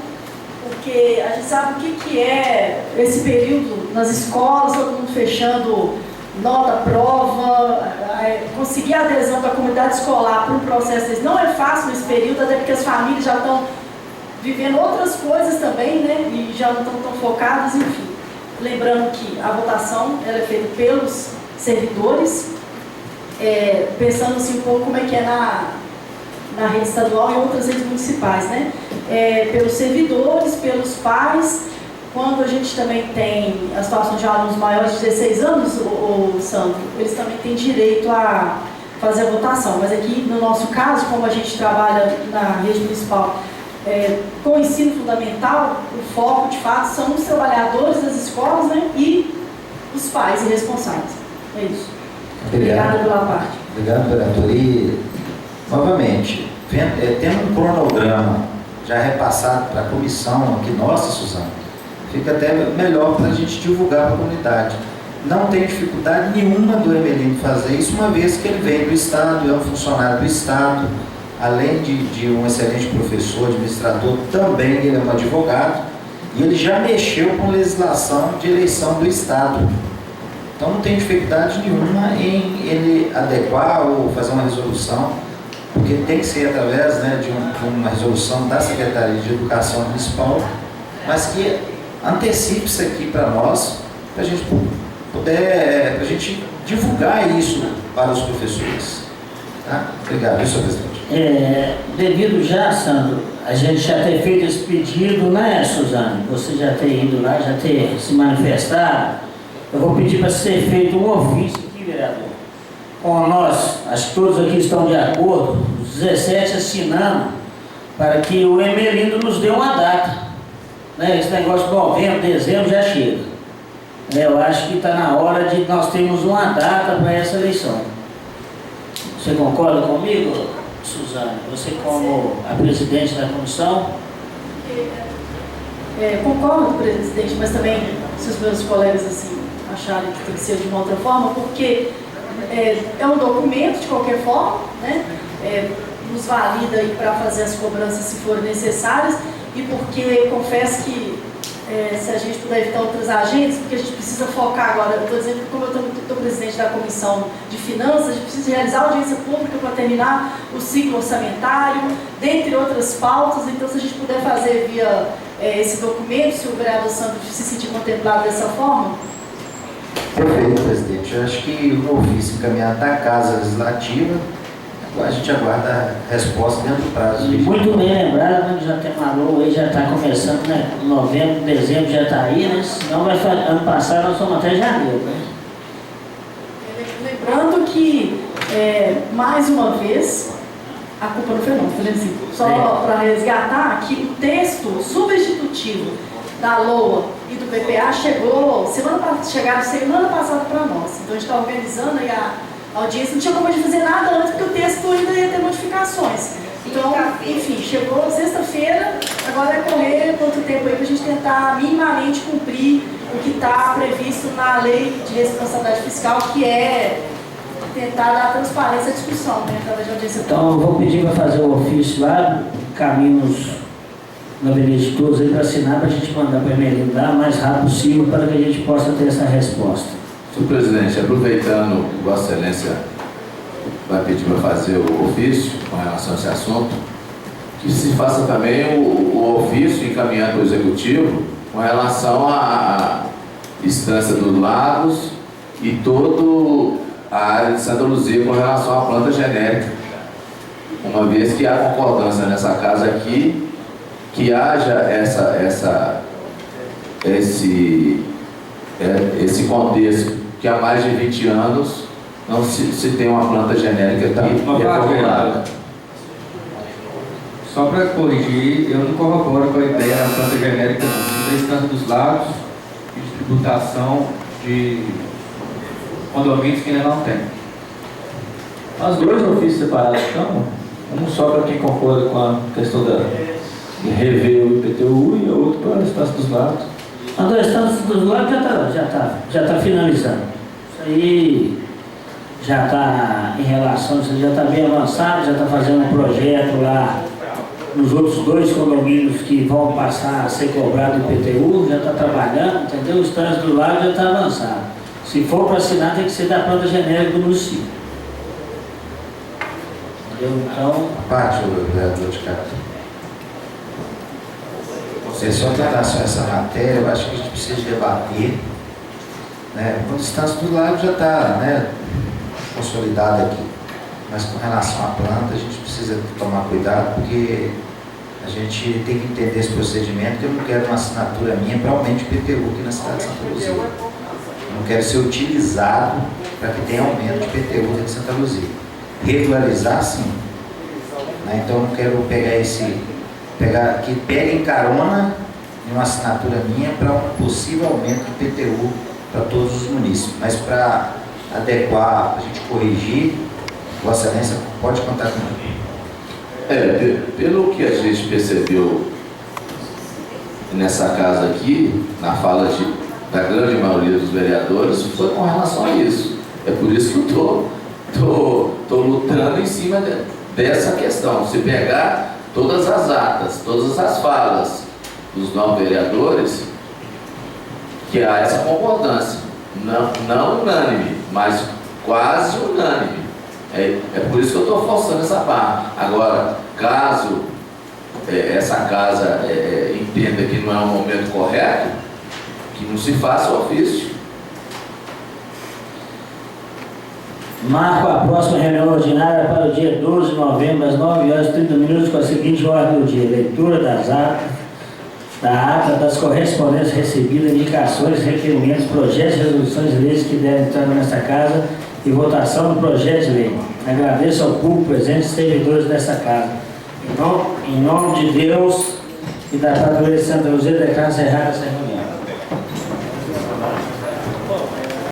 porque a gente sabe o que é esse período nas escolas, todo mundo fechando nota, prova, conseguir a adesão da comunidade escolar para um processo desse não é fácil nesse período, até porque as famílias já estão vivendo outras coisas também, né, e já não estão tão focadas, enfim. Lembrando que a votação ela é feita pelos servidores, pensando assim um pouco como é que é na rede estadual e outras redes municipais, né? Pelos servidores, pelos pais. Quando a gente também tem a situação de alunos maiores de 16 anos, o Sandro, eles também têm direito a fazer a votação. Mas aqui, no nosso caso, como a gente trabalha na rede municipal com o ensino fundamental, o foco, de fato, são os trabalhadores das escolas, né, e os pais e responsáveis. É isso. Obrigada pela parte. Obrigado, vereador. E, novamente, tendo um cronograma já repassado para a comissão aqui, nossa, Suzana, fica até melhor para a gente divulgar para a comunidade. Não tem dificuldade nenhuma do Emelino fazer isso, uma vez que ele vem do Estado, é um funcionário do Estado, além de um excelente professor, administrador, também ele é um advogado, e ele já mexeu com legislação de eleição do Estado. Então não tem dificuldade nenhuma em ele adequar ou fazer uma resolução, porque tem que ser através, né, de uma resolução da Secretaria de Educação Municipal, mas que antecipe isso aqui para nós, para a gente poder, para a gente divulgar isso para os professores. Tá? Obrigado, senhor presidente. Devido já, Sandro, a gente já ter feito esse pedido, né, Suzana? Você já ter ido lá, já ter se manifestado, eu vou pedir para ser feito um ofício aqui, vereador, com nós, acho que todos aqui estão de acordo, os 17 assinando, para que o Emelino nos dê uma data. Né? Esse negócio de novembro, dezembro já chega. Eu acho que está na hora de nós termos uma data para essa eleição. Você concorda comigo, Suzana? Você como a presidente da comissão? Concordo, presidente, mas também, se os meus colegas assim, acharem que tem que ser de uma outra forma, porque é um documento, de qualquer forma, né? Nos valida para fazer as cobranças se forem necessárias, e porque confesso que se a gente puder evitar outras agendas, porque a gente precisa focar agora, eu estou dizendo que como eu estou presidente da Comissão de Finanças, a gente precisa realizar audiência pública para terminar o ciclo orçamentário, dentre outras pautas. Então, se a gente puder fazer via esse documento, se o vereador Santos se sentir contemplado dessa forma. Perfeito, presidente. Eu acho que o ofício encaminhado da Casa Legislativa, a gente aguarda a resposta dentro do prazo. Muito bem lembrado, né? Já tem Malu aí, já está começando, né? Novembro, dezembro já está aí, né? Senão vai fazer, ano passado nós fomos até janeiro, né? Lembrando que, mais uma vez, a culpa não foi não, Francisco. Só para resgatar que o texto substitutivo da LOA e do PPA chegaram semana passada para nós. Então a gente está organizando aí a audiência, não tinha como de fazer nada antes, porque o texto ainda ia ter modificações. Então, enfim, chegou sexta-feira, agora é correr quanto tempo aí para a gente tentar minimamente cumprir o que está previsto na lei de responsabilidade fiscal, que é tentar dar transparência à discussão, né, através de audiência. Então, eu vou pedir para fazer o ofício lá, caminhos na Beleza de Todos aí para assinar, para a gente mandar para a Emelindar o mais rápido possível para que a gente possa ter essa resposta. Senhor presidente, aproveitando que Vossa Excelência vai pedir para fazer o ofício com relação a esse assunto, que se faça também o ofício encaminhado ao Executivo com relação à instância dos lagos e toda a área de Santa Luzia com relação à planta genérica, uma vez que há concordância nessa casa aqui, que haja esse contexto, que há mais de 20 anos não se tem uma planta genérica aqui reformulada. Só para corrigir, eu não corroboro com a ideia da planta genérica da instância dos lagos e de tributação de condomínios que ainda não tem. As duas ofícios separados estão, um só para quem concorda com a questão de rever o IPTU e outro para a instância dos lagos. A da instância dos lagos já está finalizando. Isso aí já está em relação, isso já está bem avançado, já está fazendo um projeto lá nos outros 2 condomínios que vão passar a ser cobrado o IPTU, já está trabalhando, entendeu? O instância do lago já está avançado. Se for para assinar, tem que ser da planta genérica do município. Entendeu? Então... Parte, o vereador de Cato. Só em relação a essa matéria, eu acho que a gente precisa debater, né? A instância do lago já está, né, consolidada aqui, mas com relação à planta a gente precisa tomar cuidado, porque a gente tem que entender esse procedimento, que eu não quero uma assinatura minha para aumento de IPTU aqui na cidade de Santa Luzia. Eu não quero ser utilizado para que tenha aumento de IPTU aqui em Santa Luzia. Regularizar, sim. Né? Então eu não quero que peguem carona em uma assinatura minha para um possível aumento de IPTU para todos os municípios, mas para adequar, para a gente corrigir, Vossa Excelência pode contar comigo. Pelo que a gente percebeu nessa casa aqui, na fala da grande maioria dos vereadores, foi com relação a isso. É por isso que eu estou lutando em cima dessa questão. Se pegar todas as atas, todas as falas dos 9 vereadores, que há essa concordância, não unânime, mas quase unânime. É por isso que eu estou forçando essa parte. Agora, caso essa casa entenda que não é o momento correto, que não se faça o ofício. Marco a próxima reunião ordinária para o dia 12 de novembro, às 9h30, com a seguinte ordem do dia: leitura da ata das correspondências recebidas, indicações, requerimentos, projetos, resoluções e leis que devem entrar nesta casa e votação do projeto de lei. Agradeço ao público presente e servidores dessa casa. Em nome de Deus e da Padroeira de Santa Luzia, declaro encerrada essa reunião.